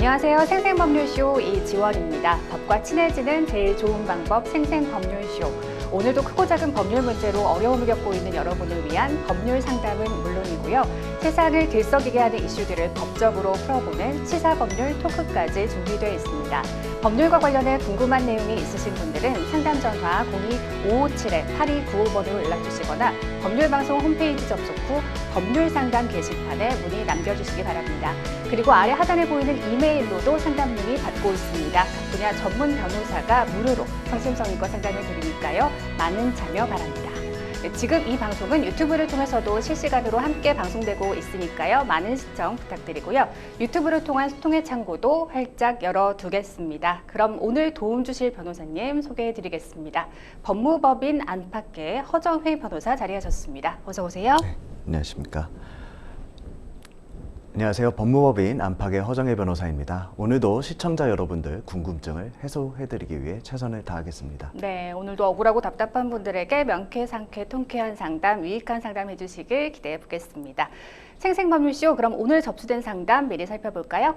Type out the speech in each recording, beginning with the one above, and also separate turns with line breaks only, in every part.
안녕하세요. 생생법률쇼 이지원입니다. 법과 친해지는 제일 좋은 방법 생생법률쇼. 오늘도 크고 작은 법률 문제로 어려움을 겪고 있는 여러분을 위한 법률 상담은 물론이고요. 세상을 들썩이게 하는 이슈들을 법적으로 풀어보는 시사법률 토크까지 준비되어 있습니다. 법률과 관련해 궁금한 내용이 있으신 분들은 상담 전화 02-557-8295번으로 연락주시거나 법률방송 홈페이지 접속 후 법률상담 게시판에 문의 남겨주시기 바랍니다. 그리고 아래 하단에 보이는 이메일로도 상담 문의 받고 있습니다. 각 분야 전문 변호사가 무료로 성심성의껏 상담을 드리니까요. 많은 참여 바랍니다. 지금 이 방송은 유튜브를 통해서도 실시간으로 함께 방송되고 있으니까요. 많은 시청 부탁드리고요. 유튜브를 통한 소통의 창구도 활짝 열어두겠습니다. 그럼 오늘 도움 주실 변호사님 소개해드리겠습니다. 법무법인 안팎의 허정회 변호사 자리하셨습니다. 어서 오세요.
네, 안녕하십니까. 안녕하세요. 법무법인 안팎의 허정혜 변호사입니다. 오늘도 시청자 여러분들 궁금증을 해소해드리기 위해 최선을 다하겠습니다.
네, 오늘도 억울하고 답답한 분들에게 명쾌상쾌 통쾌한 상담, 유익한 상담 해주시길 기대해 보겠습니다. 생생법률쇼, 그럼 오늘 접수된 상담 미리 살펴볼까요?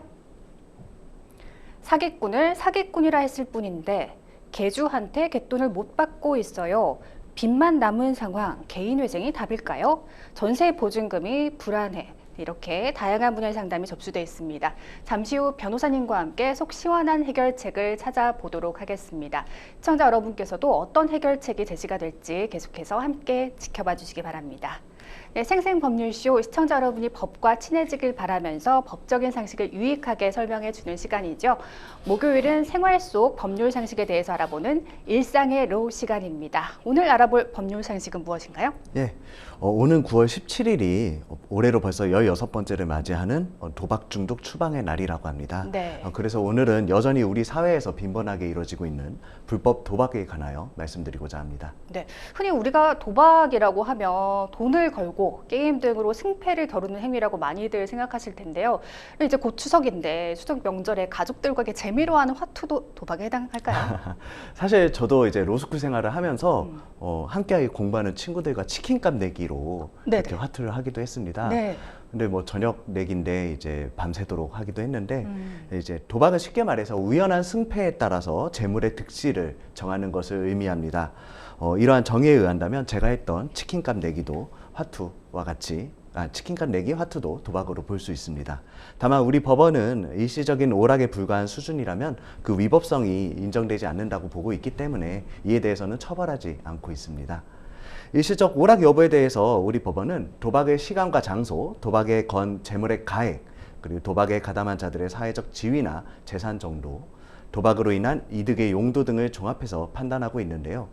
사기꾼을 사기꾼이라 했을 뿐인데 개주한테 갯돈을 못 받고 있어요. 빚만 남은 상황, 개인회생이 답일까요? 전세 보증금이 불안해. 이렇게 다양한 분야의 상담이 접수되어 있습니다. 잠시 후 변호사님과 함께 속 시원한 해결책을 찾아보도록 하겠습니다. 시청자 여러분께서도 어떤 해결책이 제시가 될지 계속해서 함께 지켜봐 주시기 바랍니다. 네, 생생법률쇼 시청자 여러분이 법과 친해지길 바라면서 법적인 상식을 유익하게 설명해 주는 시간이죠. 목요일은 생활 속 법률 상식에 대해서 알아보는 일상의 로 시간입니다. 오늘 알아볼 법률 상식은 무엇인가요?
예, 오는 9월 17일이 올해로 벌써 16번째를 맞이하는 도박 중독 추방의 날이라고 합니다.
네.
그래서 오늘은 여전히 우리 사회에서 빈번하게 이루어지고 있는 불법 도박에 관하여 말씀드리고자 합니다.
네, 흔히 우리가 도박이라고 하면 돈을 걸고 게임 등으로 승패를 겨루는 행위라고 많이들 생각하실 텐데요. 이제 곧 추석인데 추석 명절에 가족들과 재미로 하는 화투도 도박에 해당할까요?
사실 저도 이제 로스쿨 생활을 하면서 함께 공부하는 친구들과 치킨값 내기로 이렇게 화투를 하기도 했습니다.
네.
근데 뭐 저녁 내기인데 이제 밤새도록 하기도 했는데 이제 도박은 쉽게 말해서 우연한 승패에 따라서 재물의 득실을 정하는 것을 의미합니다. 이러한 정의에 의한다면 제가 했던 치킨값 내기도 화투와 같이 치킨값 내기 화투도 도박으로 볼 수 있습니다. 다만 우리 법원은 일시적인 오락에 불과한 수준이라면 그 위법성이 인정되지 않는다고 보고 있기 때문에 이에 대해서는 처벌하지 않고 있습니다. 일시적 오락 여부에 대해서 우리 법원은 도박의 시간과 장소, 도박에 건 재물의 가액, 그리고 도박에 가담한 자들의 사회적 지위나 재산 정도, 도박으로 인한 이득의 용도 등을 종합해서 판단하고 있는데요.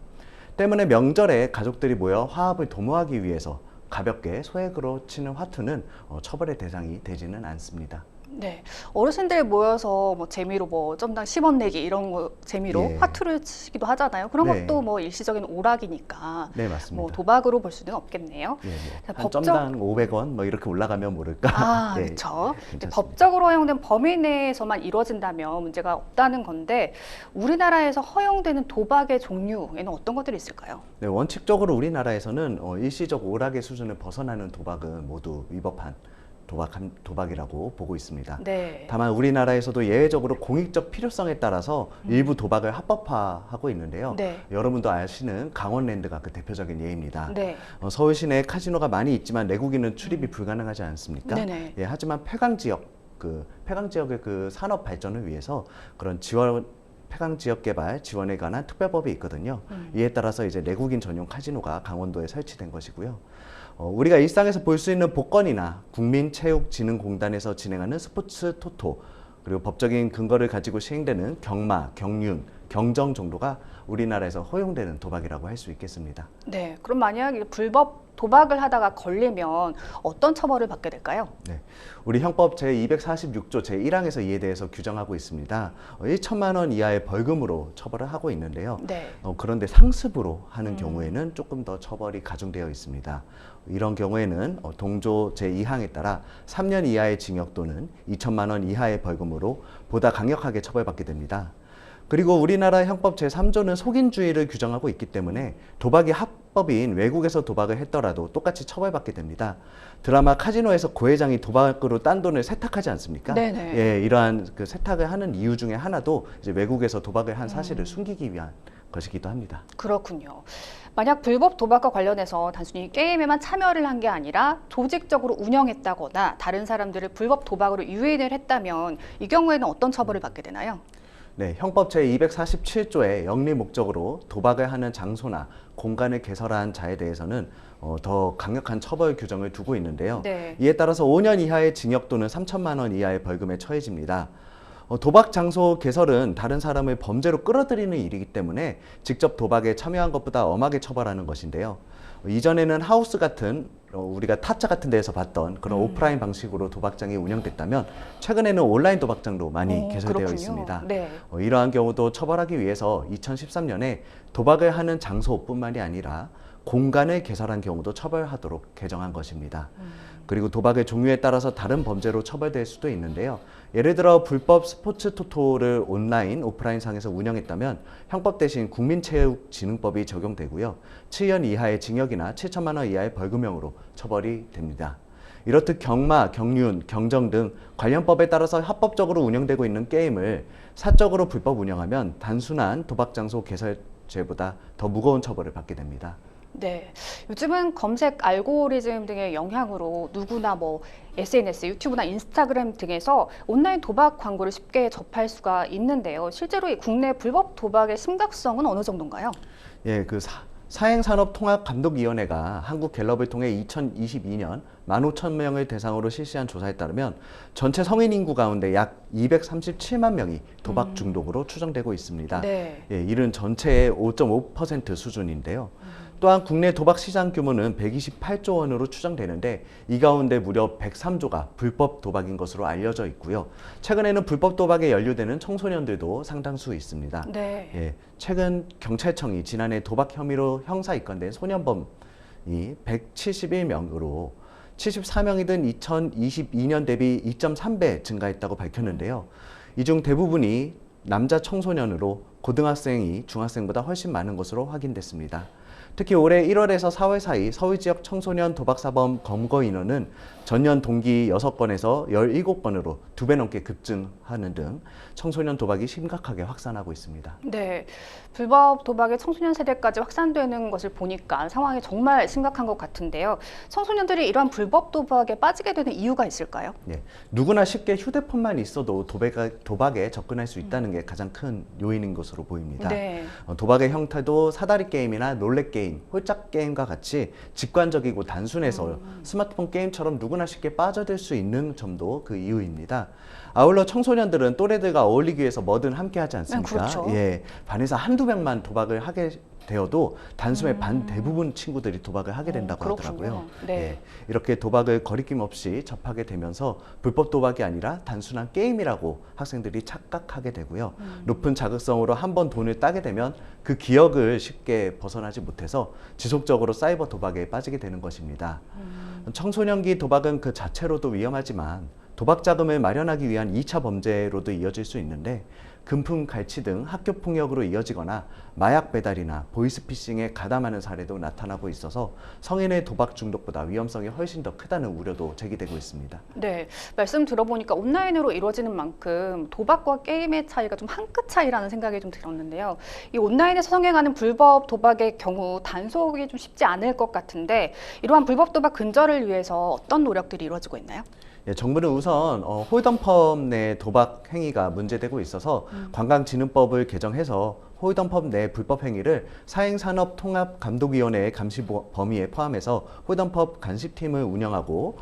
때문에 명절에 가족들이 모여 화합을 도모하기 위해서 가볍게 소액으로 치는 화투는 처벌의 대상이 되지는 않습니다.
네, 어르신들 모여서 뭐 재미로 뭐 점당 10원 내기 이런 거 재미로 화투를 치기도 하잖아요. 그런 것도 뭐 일시적인 오락이니까
네, 맞습니다.
뭐 도박으로 볼 수는 없겠네요.
한 점당 500원 뭐 이렇게 올라가면 모를까.
그렇죠. 법적으로 허용된 범위 내에서만 이루어진다면 문제가 없다는 건데 우리나라에서 허용되는 도박의 종류에는 어떤 것들이 있을까요?
네, 원칙적으로 우리나라에서는 일시적 오락의 수준을 벗어나는 도박은 모두 위법한 도박이라고 보고 있습니다.
네.
다만 우리나라에서도 예외적으로 공익적 필요성에 따라서 일부 도박을 합법화하고 있는데요. 여러분도 아시는 강원랜드가 그 대표적인 예입니다. 서울 시내에 카지노가 많이 있지만 내국인은 출입이 불가능하지 않습니까? 예, 하지만 폐강 지역의 그 산업 발전을 위해서 그런 폐강 지역 개발 지원에 관한 특별법이 있거든요. 이에 따라서 이제 내국인 전용 카지노가 강원도에 설치된 것이고요. 우리가 일상에서 볼 수 있는 복권이나 국민체육진흥공단에서 진행하는 스포츠 토토, 그리고 법적인 근거를 가지고 시행되는 경마, 경륜, 경정 정도가 우리나라에서 허용되는 도박이라고 할 수 있겠습니다. 네,
그럼 만약 불법 도박을 하다가 걸리면 어떤 처벌을 받게 될까요?
네, 우리 형법 제246조 제1항에서 이에 대해서 규정하고 있습니다. 1천만 원 이하의 벌금으로 처벌을 하고 있는데요. 그런데 상습으로 하는 경우에는 조금 더 처벌이 가중되어 있습니다. 이런 경우에는 동조 제2항에 따라 3년 이하의 징역 또는 2천만 원 이하의 벌금으로 보다 강력하게 처벌받게 됩니다. 그리고 우리나라 형법 제3조는 속인주의를 규정하고 있기 때문에 도박이 합법인 외국에서 도박을 했더라도 똑같이 처벌받게 됩니다. 드라마 카지노에서 고회장이 도박으로 딴 돈을 세탁하지 않습니까?
네네.
예, 이러한 그 세탁을 하는 이유 중에 하나도 이제 외국에서 도박을 한 사실을 숨기기 위한 것이기도 합니다.
그렇군요. 만약 불법 도박과 관련해서 단순히 게임에만 참여를 한 게 아니라 조직적으로 운영했다거나 다른 사람들을 불법 도박으로 유인을 했다면 이 경우에는 어떤 처벌을 받게 되나요?
네, 형법 제247조의 영리 목적으로 도박을 하는 장소나 공간을 개설한 자에 대해서는 더 강력한 처벌 규정을 두고 있는데요.
네.
이에 따라서 5년 이하의 징역 또는 3천만 원 이하의 벌금에 처해집니다. 도박 장소 개설은 다른 사람을 범죄로 끌어들이는 일이기 때문에 직접 도박에 참여한 것보다 엄하게 처벌하는 것인데요. 이전에는 하우스 같은 우리가 타짜 같은 데에서 봤던 그런 오프라인 방식으로 도박장이 운영됐다면 최근에는 온라인 도박장도 많이 개설되어
그렇군요.
있습니다.
네.
이러한 경우도 처벌하기 위해서 2013년에 도박을 하는 장소뿐만이 아니라 공간을 개설한 경우도 처벌하도록 개정한 것입니다. 그리고 도박의 종류에 따라서 다른 범죄로 처벌될 수도 있는데요. 예를 들어 불법 스포츠 토토를 온라인, 오프라인 상에서 운영했다면 형법 대신 국민체육진흥법이 적용되고요. 7년 이하의 징역이나 7천만 원 이하의 벌금형으로 처벌이 됩니다. 이렇듯 경마, 경륜, 경정 등 관련 법에 따라서 합법적으로 운영되고 있는 게임을 사적으로 불법 운영하면 단순한 도박장소 개설죄보다 더 무거운 처벌을 받게 됩니다.
네. 요즘은 검색 알고리즘 등의 영향으로 누구나 SNS, 유튜브나 인스타그램 등에서 온라인 도박 광고를 쉽게 접할 수가 있는데요. 실제로 이 국내 불법 도박의 심각성은 어느 정도인가요?
예, 사행산업통합감독위원회가 한국갤럽을 통해 2022년 15,000명을 대상으로 실시한 조사에 따르면 전체 성인 인구 가운데 약 237만 명이 도박 중독으로 추정되고 있습니다.
네.
예, 이른 전체의 5.5% 수준인데요. 또한 국내 도박 시장 규모는 128조 원으로 추정되는데 이 가운데 무려 103조가 불법 도박인 것으로 알려져 있고요. 최근에는 불법 도박에 연루되는 청소년들도 상당수 있습니다.
네.
예, 최근 경찰청이 지난해 도박 혐의로 형사 입건된 소년범이 171명으로 74명이던 2022년 대비 2.3배 증가했다고 밝혔는데요. 이 중 대부분이 남자 청소년으로 고등학생이 중학생보다 훨씬 많은 것으로 확인됐습니다. 특히 올해 1월에서 4월 사이 서울 지역 청소년 도박사범 검거 인원은 전년 동기 6건에서 17건으로 2배 넘게 급증하는 등 청소년 도박이 심각하게 확산하고 있습니다.
네. 불법 도박의 청소년 세대까지 확산되는 것을 보니까 상황이 정말 심각한 것 같은데요. 청소년들이 이러한 불법 도박에 빠지게 되는 이유가 있을까요?
예, 누구나 쉽게 휴대폰만 있어도 도박에 접근할 수 있다는 게 가장 큰 요인인 것으로 보입니다.
네.
도박의 형태도 사다리 게임이나 롤렛 게임, 홀짝 게임과 같이 직관적이고 단순해서 스마트폰 게임처럼 누구나 쉽게 빠져들 수 있는 점도 그 이유입니다. 아울러 청소년들은 또래들과 어울리기 위해서 뭐든 함께 하지 않습니까?
그렇죠.
예, 반에서 한두 명만 도박을 하게 되어도 단숨에 반 대부분 친구들이 도박을 하게 된다고
그렇군요.
하더라고요.
네.
예, 이렇게 도박을 거리낌 없이 접하게 되면서 불법 도박이 아니라 단순한 게임이라고 학생들이 착각하게 되고요. 높은 자극성으로 한번 돈을 따게 되면 그 기억을 쉽게 벗어나지 못해서 지속적으로 사이버 도박에 빠지게 되는 것입니다. 청소년기 도박은 그 자체로도 위험하지만 도박 자금을 마련하기 위한 2차 범죄로도 이어질 수 있는데 금품 갈취 등 학교 폭력으로 이어지거나 마약 배달이나 보이스피싱에 가담하는 사례도 나타나고 있어서 성인의 도박 중독보다 위험성이 훨씬 더 크다는 우려도 제기되고 있습니다.
네, 말씀 들어보니까 온라인으로 이루어지는 만큼 도박과 게임의 차이가 좀 한 끗 차이라는 생각이 좀 들었는데요. 이 온라인에서 성행하는 불법 도박의 경우 단속이 좀 쉽지 않을 것 같은데 이러한 불법 도박 근절을 위해서 어떤 노력들이 이루어지고 있나요?
예, 정부는 우선 홀덤펍 내 도박 행위가 문제되고 있어서 관광진흥법을 개정해서 홀덤펍 내 불법 행위를 사행산업통합감독위원회의 감시 범위에 포함해서 홀덤펍 감시팀을 운영하고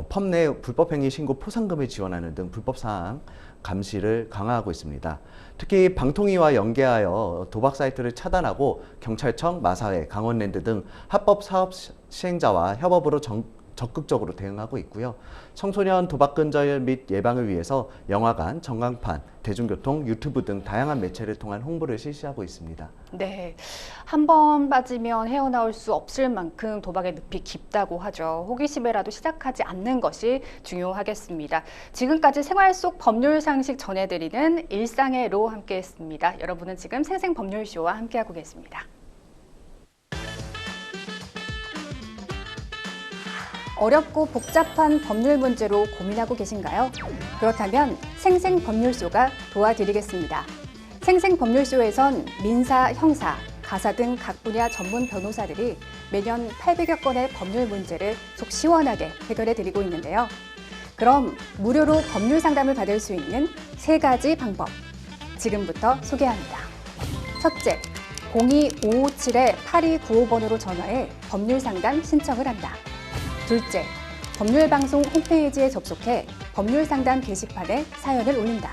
펍 내 불법 행위 신고 포상금을 지원하는 등 불법 사항 감시를 강화하고 있습니다. 특히 방통위와 연계하여 도박 사이트를 차단하고 경찰청, 마사회, 강원랜드 등 합법 사업 시행자와 협업으로 적극적으로 대응하고 있고요. 청소년 도박 근절 및 예방을 위해서 영화관, 전광판, 대중교통, 유튜브 등 다양한 매체를 통한 홍보를 실시하고 있습니다.
네, 한 번 빠지면 헤어나올 수 없을 만큼 도박의 늪이 깊다고 하죠. 호기심에라도 시작하지 않는 것이 중요하겠습니다. 지금까지 생활 속 법률 상식 전해드리는 일상의 로 함께했습니다. 여러분은 지금 생생법률쇼와 함께하고 계십니다. 어렵고 복잡한 법률 문제로 고민하고 계신가요? 그렇다면 생생법률쇼가 도와드리겠습니다. 생생법률쇼에선 민사, 형사, 가사 등 각 분야 전문 변호사들이 매년 800여 건의 법률 문제를 속 시원하게 해결해 드리고 있는데요. 그럼 무료로 법률 상담을 받을 수 있는 3가지 방법, 지금부터 소개합니다. 첫째, 02-557-8295번으로 전화해 법률 상담 신청을 한다. 둘째, 법률방송 홈페이지에 접속해 법률 상담 게시판에 사연을 올린다.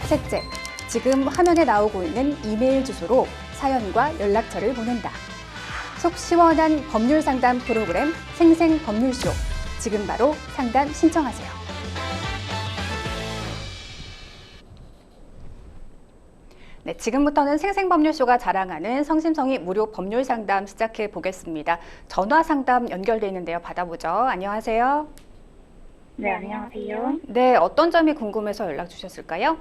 셋째, 지금 화면에 나오고 있는 이메일 주소로 사연과 연락처를 보낸다. 속 시원한 법률 상담 프로그램 생생법률쇼. 지금 바로 상담 신청하세요. 네, 지금부터는 생생법률쇼가 자랑하는 성심성의 무료 법률 상담 시작해 보겠습니다. 전화 상담 연결돼 있는데요. 받아보죠. 안녕하세요.
네, 안녕하세요.
네, 어떤 점이 궁금해서 연락 주셨을까요?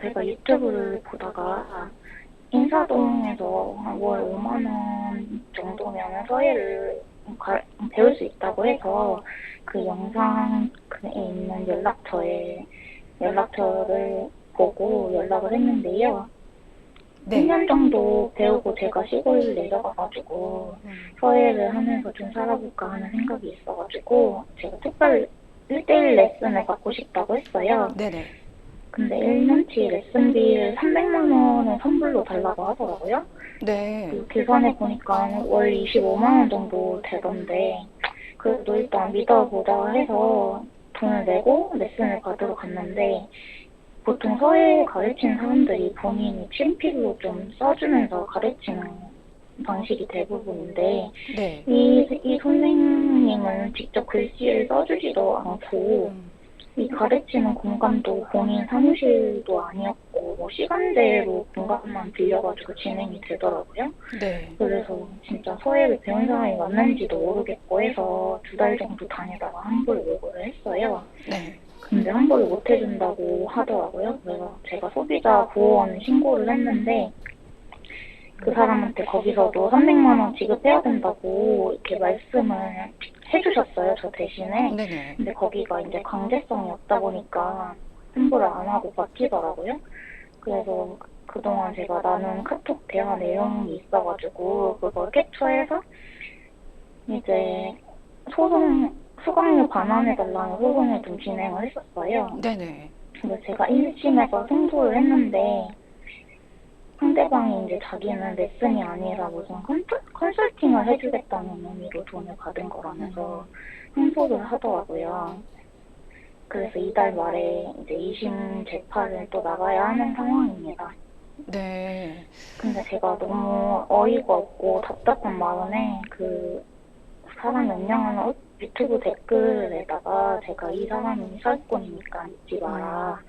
제가 유튜브를 보다가 인사동에서 월 5만 원 정도면 서예를 배울 수 있다고 해서 그 영상에 있는 연락처를 보고 연락을 했는데요.
네.
1년 정도 배우고 제가 시골 내려가가지고 서예를 하면서 좀 살아볼까 하는 생각이 있어가지고 제가 특별 1대1 레슨을 받고 싶다고 했어요.
네네.
근데 1년치 레슨비를 300만 원을 선불로 달라고 하더라고요.
네.
계산해 보니까 월 25만 원 정도 되던데 그래도 일단 믿어보자 해서 돈을 내고 레슨을 받으러 갔는데 보통 서예 가르치는 사람들이 본인이 친필로 좀 써주면서 가르치는 방식이 대부분인데
네.
이 선생님은 직접 글씨를 써주지도 않고 이 가르치는 공간도 본인 사무실도 아니었고 뭐 시간대로 공간만 빌려가지고 진행이 되더라고요.
네.
그래서 진짜 서예를 배운 사람이 맞는지도 모르겠고 해서 2달 정도 다니다가 환불 요구를 했어요.
네.
근데 환불을 못 해준다고 하더라고요. 그래서 제가 소비자 보호원 신고를 했는데 그 사람한테 거기서도 300만 원 지급해야 된다고 이렇게 말씀을 해주셨어요, 저 대신에.
네네.
근데 거기가 이제 강제성이 없다 보니까 환불을 안 하고 버티더라고요. 그래서 그동안 제가 나눈 카톡 대화 내용이 있어가지고 그걸 캡처해서 이제 수강료 반환해달라는 소송을 좀 진행을 했었어요.
네네.
근데 제가 1심에서 승소를 했는데 상대방이 이제 자기는 레슨이 아니라 무슨 컨설팅을 해주겠다는 의미로 돈을 받은 거라면서 항소를 하더라고요. 그래서 이달 말에 이제 2심 재판을 또 나가야 하는 상황입니다.
네.
근데 제가 너무 어이가 없고 답답한 마음에 그 사람이 운영하는 유튜브 댓글에다가 제가 이 사람이 사기꾼이니까 믿지 마라.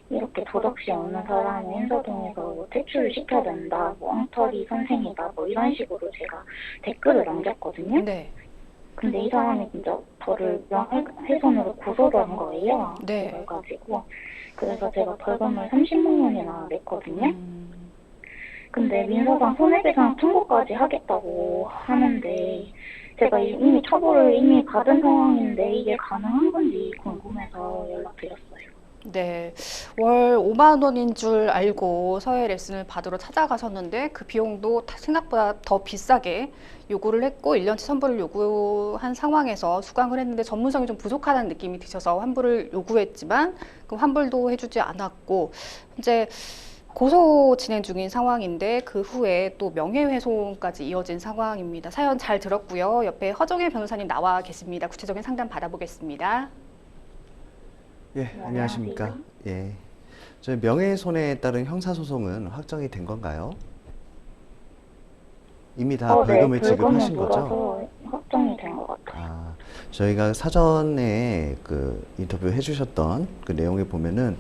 이렇게 도덕시 없는 사람을 인사동에서 뭐 퇴출을 시켜야 된다. 뭐 엉터리 선생이다. 뭐 이런 식으로 제가 댓글을 남겼거든요.
네.
근데 이 사람이 진짜 저를 명예훼손으로 고소를 한 거예요.
네.
그래가지고 그래서 제가 벌금을 30만 원이나 냈거든요. 근데 민사상 손해배상 청구까지 하겠다고 하는데 제가 이미 처벌을 받은 상황인데 이게 가능한 건지 궁금해서 연락드렸어요.
네. 월 5만 원인 줄 알고 서예 레슨을 받으러 찾아가셨는데 그 비용도 생각보다 더 비싸게 요구를 했고 1년치 선불을 요구한 상황에서 수강을 했는데 전문성이 좀 부족하다는 느낌이 드셔서 환불을 요구했지만 그 환불도 해주지 않았고 이제 고소 진행 중인 상황인데 그 후에 또 명예훼손까지 이어진 상황입니다. 사연 잘 들었고요. 옆에 허정혜 변호사님 나와 계십니다. 구체적인 상담 받아보겠습니다.
예, 안녕하십니까. 예. 저희 명예훼손에 따른 형사소송은 확정이 된 건가요? 이미 다 벌금을 지급하신 거죠?
확정이 된 것 같아요.
저희가 사전에 그 인터뷰 해주셨던 그 내용에 보면은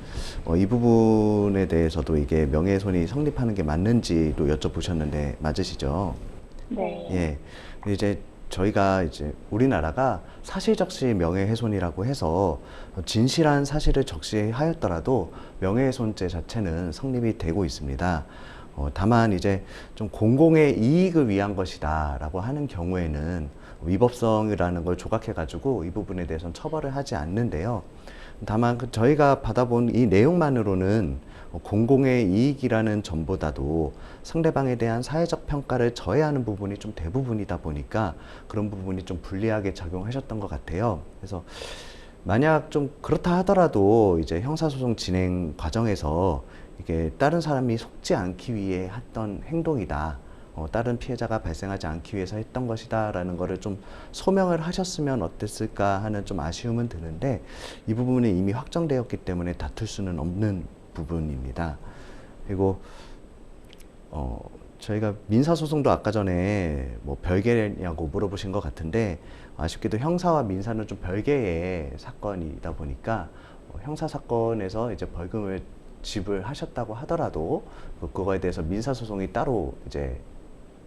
이 부분에 대해서도 이게 명예훼손이 성립하는 게 맞는지도 여쭤보셨는데 맞으시죠?
네.
예. 근데 이제 저희가 이제 우리나라가 사실적시 명예훼손이라고 해서 진실한 사실을 적시하였더라도 명예훼손죄 자체는 성립이 되고 있습니다. 다만 이제 좀 공공의 이익을 위한 것이다라고 하는 경우에는 위법성이라는 걸 조각해가지고 이 부분에 대해서는 처벌을 하지 않는데요. 다만 저희가 받아본 이 내용만으로는 공공의 이익이라는 점보다도 상대방에 대한 사회적 평가를 저해하는 부분이 좀 대부분이다 보니까 그런 부분이 좀 불리하게 작용하셨던 것 같아요. 그래서 만약 좀 그렇다 하더라도 이제 형사소송 진행 과정에서 이게 다른 사람이 속지 않기 위해 했던 행동이다. 다른 피해자가 발생하지 않기 위해서 했던 것이다 라는 거를 좀 소명을 하셨으면 어땠을까 하는 좀 아쉬움은 드는데 이 부분이 이미 확정되었기 때문에 다툴 수는 없는 부분입니다. 그리고 저희가 민사소송도 아까 전에 뭐 별개냐고 물어보신 것 같은데 아쉽게도 형사와 민사는 좀 별개의 사건이다 보니까 형사사건에서 이제 벌금을 지불하셨다고 하더라도 그거에 대해서 민사소송이 따로 이제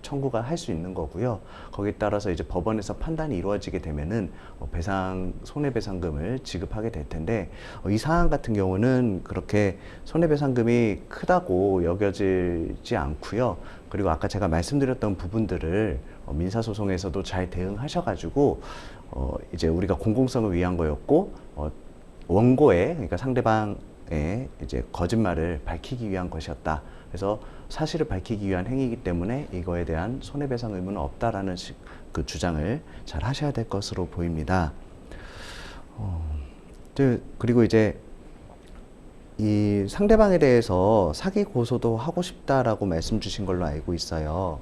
청구가 할 수 있는 거고요. 거기에 따라서 이제 법원에서 판단이 이루어지게 되면은 손해배상금을 지급하게 될 텐데 이 사안 같은 경우는 그렇게 손해배상금이 크다고 여겨지지 않고요. 그리고 아까 제가 말씀드렸던 부분들을 민사소송에서도 잘 대응하셔가지고 이제 우리가 공공성을 위한 거였고 원고에 그러니까 상대방의 이제 거짓말을 밝히기 위한 것이었다. 그래서 사실을 밝히기 위한 행위이기 때문에 이거에 대한 손해배상 의무는 없다라는 그 주장을 잘 하셔야 될 것으로 보입니다. 그리고 이제 이 상대방에 대해서 사기 고소도 하고 싶다라고 말씀 주신 걸로 알고 있어요.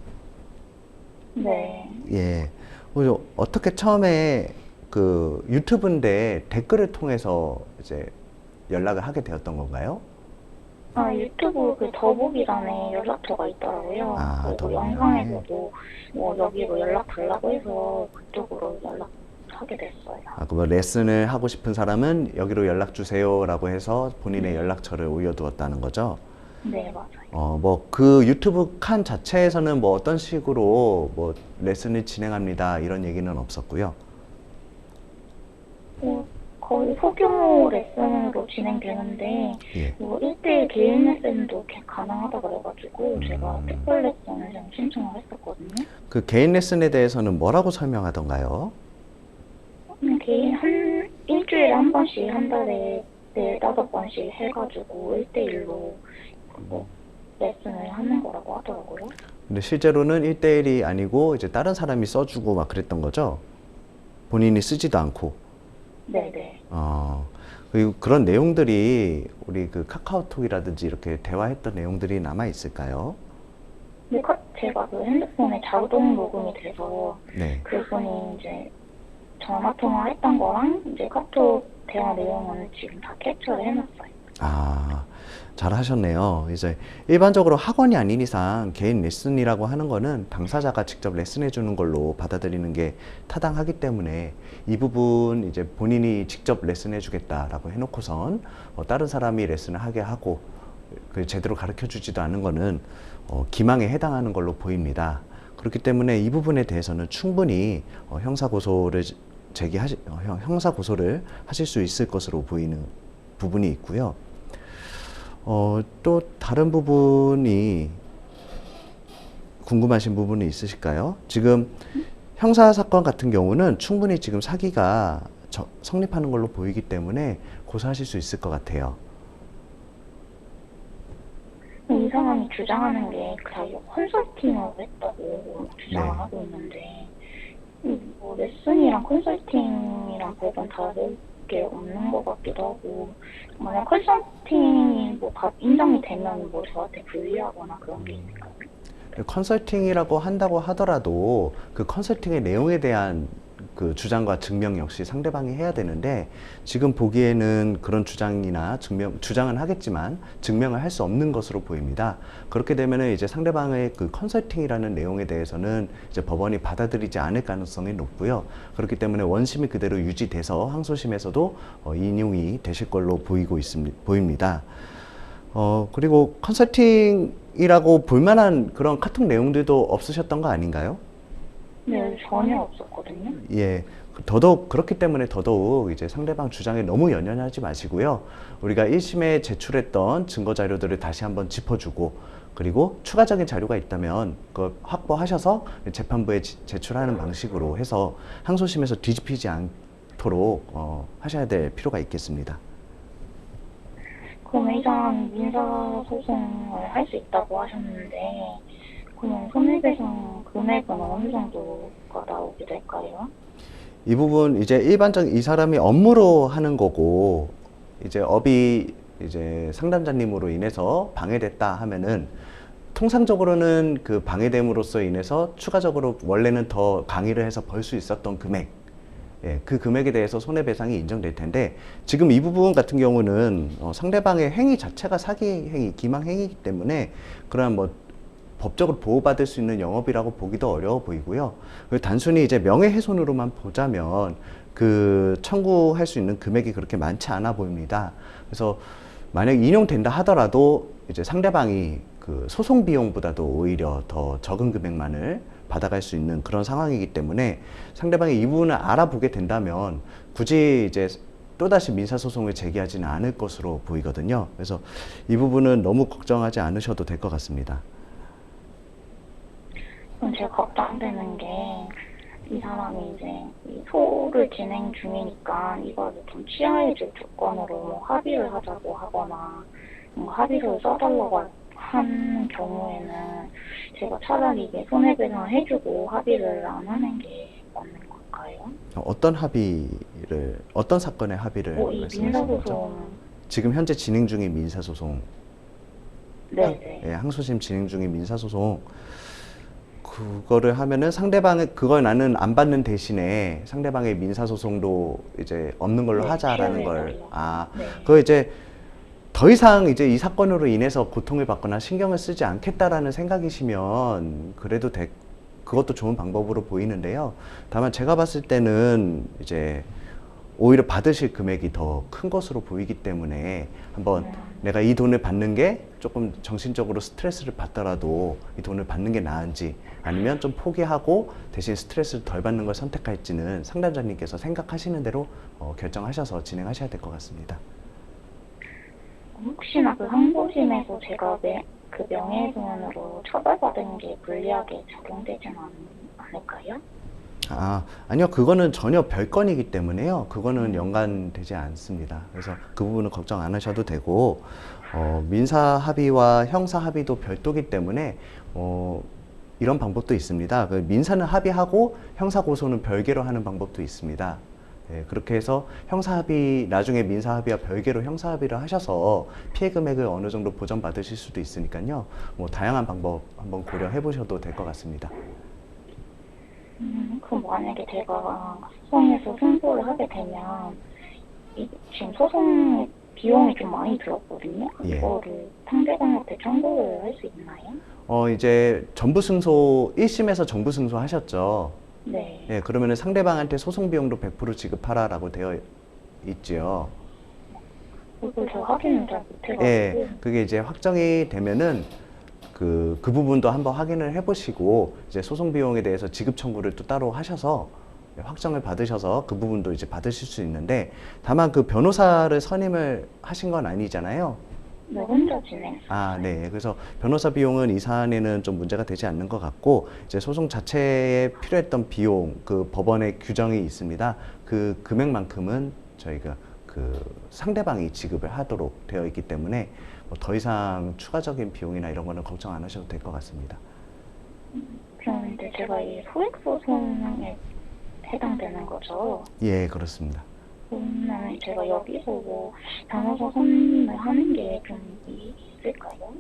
네.
예. 그래서 어떻게 처음에 그 유튜브인데 댓글을 통해서 이제 연락을 하게 되었던 건가요?
유튜브 그 더보기란에 연락처가 있더라고요. 그리고
더보기란에.
영상에서도 뭐 여기로 연락 달라고 해서 그쪽으로 연락하게 됐어요.
뭐 레슨을 하고 싶은 사람은 여기로 연락 주세요라고 해서 본인의 연락처를 올려두었다는 거죠?
네, 맞아요.
뭐 그 유튜브 칸 자체에서는 뭐 어떤 식으로 뭐 레슨을 진행합니다 이런 얘기는 없었고요.
거의 소규모 레슨으로 진행되는데
예.
뭐 1대1 개인 레슨도 가능하다 그래가지고 제가 특별 레슨을 좀 신청을 했었거든요.
그 개인 레슨에 대해서는 뭐라고 설명하던가요?
그냥 개인 일주일에 한 번씩 한 달에 4-5번씩 해가지고 1대1로 레슨을 하는 거라고 하더라고요.
근데 실제로는 1대1이 아니고 이제 다른 사람이 써주고 막 그랬던 거죠? 본인이 쓰지도 않고.
네네.
그리고 그런 내용들이 우리 그 카카오톡이라든지 이렇게 대화했던 내용들이 남아 있을까요?
근데 제가 그 핸드폰에 자동 녹음이 돼서
네.
그분이 이제 전화 통화했던 거랑 이제 카톡 대화 내용은 지금 다 캡처를 해놨어요.
잘 하셨네요. 이제 일반적으로 학원이 아닌 이상 개인 레슨이라고 하는 거는 당사자가 직접 레슨해 주는 걸로 받아들이는 게 타당하기 때문에 이 부분 이제 본인이 직접 레슨해 주겠다라고 해놓고선 다른 사람이 레슨을 하게 하고 그 제대로 가르쳐 주지도 않은 거는 기망에 해당하는 걸로 보입니다. 그렇기 때문에 이 부분에 대해서는 충분히 형사 고소를 하실 수 있을 것으로 보이는 부분이 있고요. 또 다른 부분이 궁금하신 부분이 있으실까요? 지금 형사사건 같은 경우는 충분히 지금 사기가 성립하는 걸로 보이기 때문에 고소하실 수 있을 것 같아요.
이 사람이 주장하는 게 자기가 컨설팅을 했다고 주장을 하고 있는데 뭐 레슨이랑 컨설팅이랑 법은 다를 게 없는 것 같기도 하고 만약 컨설팅이 뭐 인정이 되면 뭐 저한테 불리하거나 그런 게 있을까요?
컨설팅이라고 한다고 하더라도 그 컨설팅의 내용에 대한 그 주장과 증명 역시 상대방이 해야 되는데 지금 보기에는 그런 주장이나 주장은 하겠지만 증명을 할 수 없는 것으로 보입니다. 그렇게 되면은 이제 상대방의 그 컨설팅이라는 내용에 대해서는 이제 법원이 받아들이지 않을 가능성이 높고요. 그렇기 때문에 원심이 그대로 유지돼서 항소심에서도 인용이 되실 걸로 보입니다. 그리고 컨설팅이라고 볼만한 그런 카톡 내용들도 없으셨던 거 아닌가요?
네, 전혀 없었거든요.
예. 더더욱 그렇기 때문에 더더욱 이제 상대방 주장에 너무 연연하지 마시고요. 우리가 1심에 제출했던 증거 자료들을 다시 한번 짚어주고, 그리고 추가적인 자료가 있다면 그걸 확보하셔서 재판부에 제출하는 방식으로 해서 항소심에서 뒤집히지 않도록 하셔야 될 필요가 있겠습니다.
그럼 일단 민사소송을 할 수 있다고 하셨는데, 그러면 손해배상 금액은 어느 정도가 나오게 될까요?
이 부분 이제 일반적인 이 사람이 업무로 하는 거고, 이제 업이 이제 상담자님으로 인해서 방해됐다 하면은 통상적으로는 그 방해됨으로써 인해서 추가적으로 원래는 더 강의를 해서 벌 수 있었던 금액, 예, 그 금액에 대해서 손해배상이 인정될 텐데, 지금 이 부분 같은 경우는 상대방의 행위 자체가 사기 행위, 기망 행위이기 때문에 그러한 뭐 법적으로 보호받을 수 있는 영업이라고 보기도 어려워 보이고요. 단순히 이제 명예훼손으로만 보자면 그 청구할 수 있는 금액이 그렇게 많지 않아 보입니다. 그래서 만약 인용된다 하더라도 이제 상대방이 그 소송 비용보다도 오히려 더 적은 금액만을 받아갈 수 있는 그런 상황이기 때문에 상대방이 이 부분을 알아보게 된다면 굳이 이제 또다시 민사소송을 제기하지는 않을 것으로 보이거든요. 그래서 이 부분은 너무 걱정하지 않으셔도 될 것 같습니다.
그럼 제가 걱정되는 게, 이 사람이 이제 이 소를 진행 중이니까 이거를 좀 취하해줄 조건으로 뭐 합의를 하자고 하거나 합의서를 써달라고 한 경우에는 제가 차라리 이게 손해배상을 해주고 합의를 안 하는 게 맞는 걸까요?
어떤 합의를, 어떤 사건의 합의를
이
말씀하시는 거죠?
민사소송.
지금 현재 진행 중인 민사소송,
네네.
예, 항소심 진행 중인 민사소송, 그거를 하면은 상대방은 그걸 나는 안 받는 대신에 상대방의 민사소송도 이제 없는 걸로
네,
하자라는 걸,
취하해달라고. 네.
그거 이제 더 이상 이제 이 사건으로 인해서 고통을 받거나 신경을 쓰지 않겠다라는 생각이시면 그래도 그것도 좋은 방법으로 보이는데요. 다만 제가 봤을 때는 이제 오히려 받으실 금액이 더 큰 것으로 보이기 때문에 한번 내가 이 돈을 받는 게 조금 정신적으로 스트레스를 받더라도 이 돈을 받는 게 나은지, 아니면 좀 포기하고 대신 스트레스를 덜 받는 걸 선택할지는 상담자님께서 생각하시는 대로 결정하셔서 진행하셔야 될 것 같습니다.
혹시나 그 항소심에서 제가 그 명예훼손으로 처벌받은 게 불리하게 적용되진 않을까요?
아니요. 그거는 전혀 별건이기 때문에요. 그거는 연관되지 않습니다. 그래서 그 부분은 걱정 안 하셔도 되고, 민사 합의와 형사 합의도 별도기 때문에, 이런 방법도 있습니다. 그 민사는 합의하고 형사 고소는 별개로 하는 방법도 있습니다. 예, 그렇게 해서 형사 합의, 나중에 민사 합의와 별개로 형사 합의를 하셔서 피해 금액을 어느 정도 보전받으실 수도 있으니까요. 뭐 다양한 방법 한번 고려해 보셔도 될 것 같습니다.
그럼 만약에 제가 소송에서 승소를 하게 되면, 지금 소송 비용이 좀 많이 들었거든요.
예.
이거를 상대방한테 청구를 할 수 있나요?
이제 전부 승소, 1심에서 전부 승소 하셨죠?
네.
예, 그러면은 상대방한테 소송 비용도 100% 지급하라라고 되어 있죠.
그걸 저 확인을 잘 못해가지고.
예, 그게 이제 확정이 되면은 그 부분도 한번 확인을 해보시고, 이제 소송 비용에 대해서 지급 청구를 또 따로 하셔서 확정을 받으셔서 그 부분도 이제 받으실 수 있는데, 다만 그 변호사를 선임을 하신 건 아니잖아요.
네, 혼자 진행했어요.
네. 그래서 변호사 비용은 이 사안에는 좀 문제가 되지 않는 것 같고, 이제 소송 자체에 필요했던 비용, 그 법원의 규정이 있습니다. 그 금액만큼은 저희가 그 상대방이 지급을 하도록 되어 있기 때문에 더 이상 추가적인 비용이나 이런 거는 걱정 안 하셔도 될 것 같습니다.
그런데 제가 이 소액소송에 해당되는 거죠?
예, 그렇습니다.
그러면 제가 여기서 뭐 변호사 선임을 하는 게 좀 있을까요?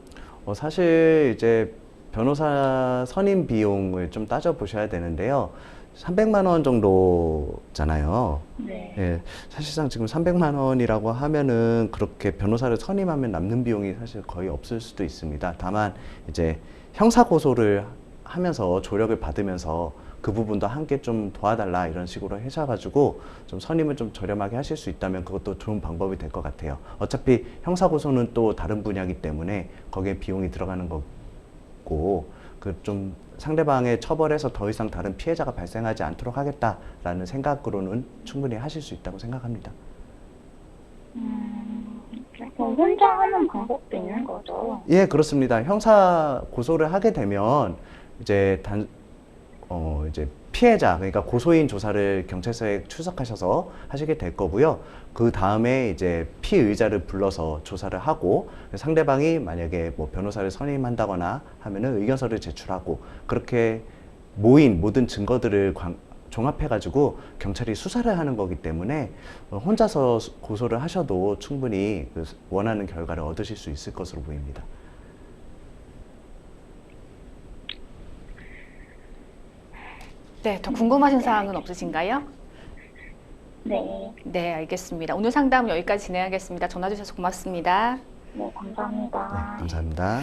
사실 이제 변호사 선임 비용을 좀 따져보셔야 되는데요. 300만 원 정도잖아요.
네.
예, 사실상 지금 300만 원이라고 하면은 그렇게 변호사를 선임하면 남는 비용이 사실 거의 없을 수도 있습니다. 다만 이제 형사 고소를 하면서 조력을 받으면서 그 부분도 함께 좀 도와달라 이런 식으로 하셔가지고 좀 선임을 좀 저렴하게 하실 수 있다면 그것도 좋은 방법이 될 것 같아요. 어차피 형사 고소는 또 다른 분야이기 때문에 거기에 비용이 들어가는 거고, 그 좀 상대방의 처벌에서 더 이상 다른 피해자가 발생하지 않도록 하겠다라는 생각으로는 충분히 하실 수 있다고 생각합니다.
그럼 혼자 하는 방법도 있는 거죠?
예, 그렇습니다. 형사 고소를 하게 되면 이제 이제 피해자, 그러니까 고소인 조사를 경찰서에 출석하셔서 하시게 될 거고요. 그 다음에 이제 피의자를 불러서 조사를 하고 상대방이 만약에 뭐 변호사를 선임한다거나 하면은 의견서를 제출하고 그렇게 모인 모든 증거들을 종합해가지고 경찰이 수사를 하는 거기 때문에 혼자서 고소를 하셔도 충분히 그 원하는 결과를 얻으실 수 있을 것으로 보입니다.
네, 더 궁금하신 사항은 없으신가요?
네.
네, 알겠습니다. 오늘 상담 여기까지 진행하겠습니다. 전화 주셔서 고맙습니다.
네, 감사합니다.
네, 감사합니다.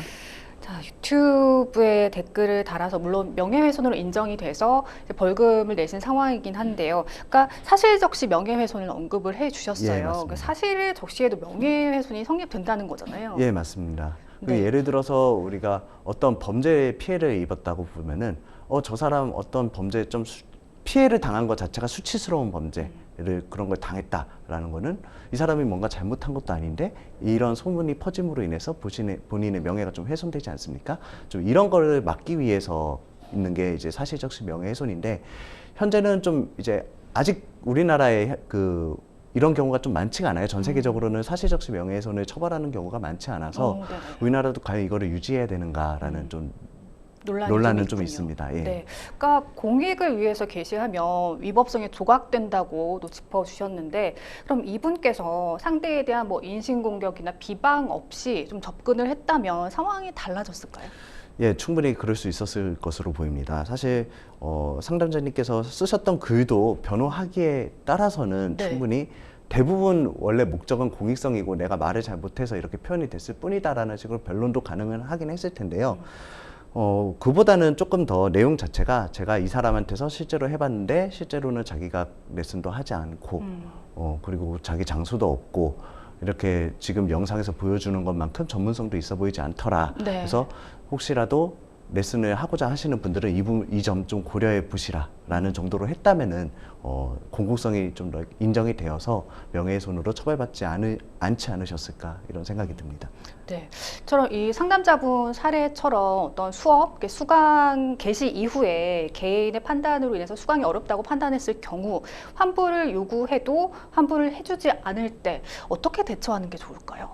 자, 유튜브에 댓글을 달아서 물론 명예훼손으로 인정이 돼서 이제 벌금을 내신 상황이긴 한데요. 그러니까 사실적시 명예훼손을 언급을 해주셨어요.
예, 맞습니다.
그러니까 사실을 적시해도 명예훼손이 성립된다는 거잖아요.
예, 맞습니다.
네.
예를 들어서 우리가 어떤 범죄에 피해를 입었다고 보면은 저 사람 어떤 범죄에 좀 피해를 당한 것 자체가 수치스러운 범죄를 그런 걸 당했다라는 거는 이 사람이 뭔가 잘못한 것도 아닌데 이런 소문이 퍼짐으로 인해서 본인의 명예가 좀 훼손되지 않습니까? 좀 이런 거를 막기 위해서 있는 게 이제 사실적시 명예훼손인데 현재는 좀 이제 아직 우리나라에 이런 경우가 좀 많지가 않아요. 전 세계적으로는 사실적시 명예훼손을 처벌하는 경우가 많지 않아서
네네.
우리나라도 과연 이거를 유지해야 되는가라는 좀 논란은 좀 있습니다. 예.
네, 그러니까 공익을 위해서 게시하면 위법성이 조각된다고도 짚어주셨는데, 그럼 이분께서 상대에 대한 뭐 인신공격이나 비방 없이 좀 접근을 했다면 상황이 달라졌을까요?
예, 충분히 그럴 수 있었을 것으로 보입니다. 사실 상담자님께서 쓰셨던 글도 변호하기에 따라서는
네.
충분히 대부분 원래 목적은 공익성이고 내가 말을 잘 못해서 이렇게 표현이 됐을 뿐이다라는 식으로 변론도 가능은 하긴 했을 텐데요. 그보다는 조금 더 내용 자체가 제가 이 사람한테서 실제로 해봤는데 실제로는 자기가 레슨도 하지 않고 그리고 자기 장소도 없고 이렇게 지금 영상에서 보여주는 것만큼 전문성도 있어 보이지 않더라.
네.
그래서 혹시라도 레슨을 하고자 하시는 분들은 이 점 좀 고려해 보시라라는 정도로 했다면은 공공성이 좀 더 인정이 되어서 명예훼손으로 처벌받지 않지 않으셨을까 이런 생각이 듭니다.
네, 처럼 이 상담자분 사례처럼 어떤 수업, 수강 개시 이후에 개인의 판단으로 인해서 수강이 어렵다고 판단했을 경우 환불을 요구해도 환불을 해주지 않을 때 어떻게 대처하는 게 좋을까요?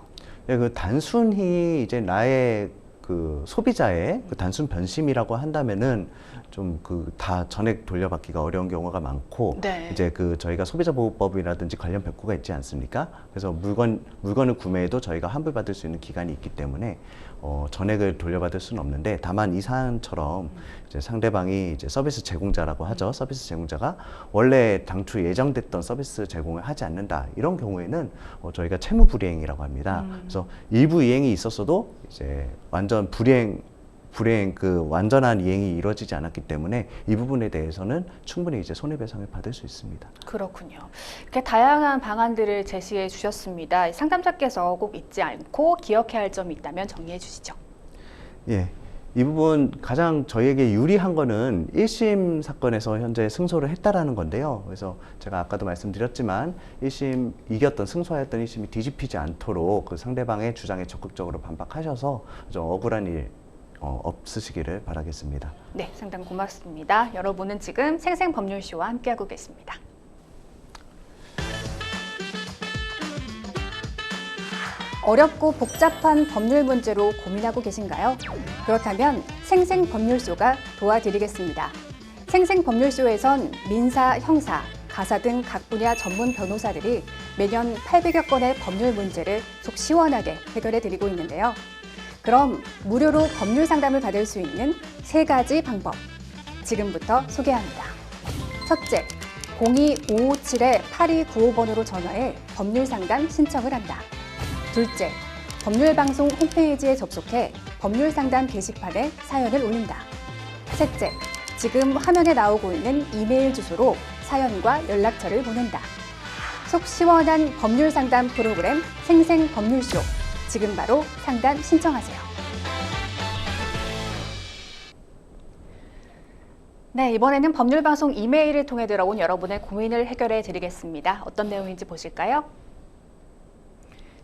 네, 그 단순히 이제 나의 그 소비자의 그 단순 변심이라고 한다면은 좀 다 전액 돌려받기가 어려운 경우가 많고
네.
이제 저희가 소비자보호법이라든지 관련 백구가 있지 않습니까? 그래서 물건을 구매해도 저희가 환불받을 수 있는 기간이 있기 때문에 전액을 돌려받을 수는 없는데 다만 이 사안처럼 이제 상대방이 이제 서비스 제공자라고 하죠. 서비스 제공자가 원래 당초 예정됐던 서비스 제공을 하지 않는다 이런 경우에는 저희가 채무 불이행이라고 합니다. 그래서 일부 이행이 있었어도 이제 완전 완전한 이행이 이루어지지 않았기 때문에 이 부분에 대해서는 충분히 이제 손해배상을 받을 수 있습니다.
그렇군요. 이렇게 다양한 방안들을 제시해 주셨습니다. 상담자께서 꼭 잊지 않고 기억해야 할 점이 있다면 정리해 주시죠.
예. 이 부분 가장 저희에게 유리한 거는 1심 사건에서 현재 승소를 했다라는 건데요. 그래서 제가 아까도 말씀드렸지만 1심 승소하였던 1심이 뒤집히지 않도록 그 상대방의 주장에 적극적으로 반박하셔서 좀 억울한 일 없으시기를 바라겠습니다.
네, 상담 고맙습니다. 여러분은 지금 생생법률쇼와 함께하고 계십니다. 어렵고 복잡한 법률 문제로 고민하고 계신가요? 그렇다면 생생법률쇼가 도와드리겠습니다. 생생법률쇼에선 민사, 형사, 가사 등 각 분야 전문 변호사들이 매년 800여 건의 법률 문제를 속 시원하게 해결해 드리고 있는데요. 그럼 무료로 법률 상담을 받을 수 있는 3가지 방법, 지금부터 소개합니다. 첫째, 02-557-8295번으로 전화해 법률 상담 신청을 한다. 둘째, 법률방송 홈페이지에 접속해 법률 상담 게시판에 사연을 올린다. 셋째, 지금 화면에 나오고 있는 이메일 주소로 사연과 연락처를 보낸다. 속 시원한 법률 상담 프로그램 생생법률쇼. 지금 바로 상담 신청하세요. 네, 이번에는 법률방송 이메일을 통해 들어온 여러분의 고민을 해결해 드리겠습니다. 어떤 내용인지 보실까요?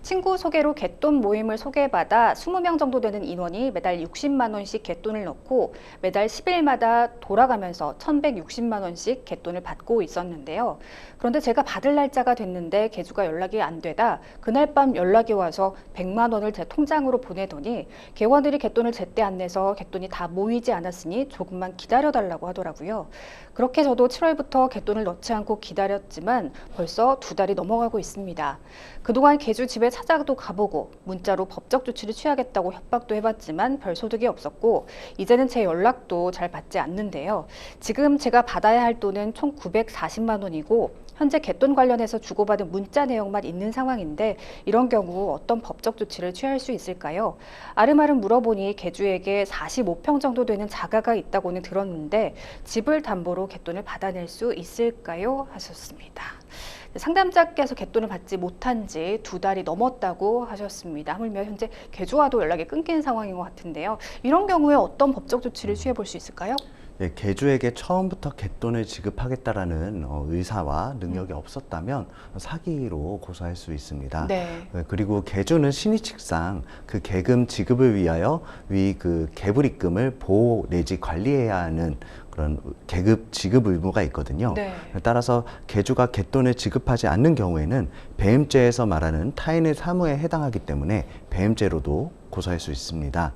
친구 소개로 갯돈 모임을 소개받아 20명 정도 되는 인원이 매달 60만 원씩 갯돈을 넣고 매달 10일마다 돌아가면서 1,160만 원씩 갯돈을 받고 있었는데요. 그런데 제가 받을 날짜가 됐는데 개주가 연락이 안 되다 그날 밤 연락이 와서 100만 원을 제 통장으로 보내더니 개원들이 갯돈을 제때 안 내서 갯돈이 다 모이지 않았으니 조금만 기다려달라고 하더라고요. 그렇게 저도 7월부터 갯돈을 넣지 않고 기다렸지만 벌써 2달이 넘어가고 있습니다. 그동안 개주 집에 찾아도 가보고 문자로 법적 조치를 취하겠다고 협박도 해봤지만 별 소득이 없었고 이제는 제 연락도 잘 받지 않는데요. 지금 제가 받아야 할 돈은 총 940만 원이고 현재 갯돈 관련해서 주고받은 문자 내용만 있는 상황인데 이런 경우 어떤 법적 조치를 취할 수 있을까요? 아름아름 물어보니 개주에게 45평 정도 되는 자가가 있다고는 들었는데 집을 담보로 갯돈을 받아낼 수 있을까요? 하셨습니다. 상담자께서 갯돈을 받지 못한 지 2달이 넘었다고 하셨습니다. 하물며 현재 개주와도 연락이 끊긴 상황인 것 같은데요. 이런 경우에 어떤 법적 조치를 취해 볼 수 있을까요?
예, 개주에게 처음부터 갯돈을 지급하겠다라는 의사와 능력이 없었다면 사기로 고소할 수 있습니다.
네.
그리고 개주는 신의칙상 그 계금 지급을 위하여 그 개불입금을 보호 내지 관리해야 하는 그런 계급 지급 의무가 있거든요.
네.
따라서 개주가 갯돈을 지급하지 않는 경우에는 배임죄에서 말하는 타인의 사무에 해당하기 때문에 배임죄로도 고소할 수 있습니다.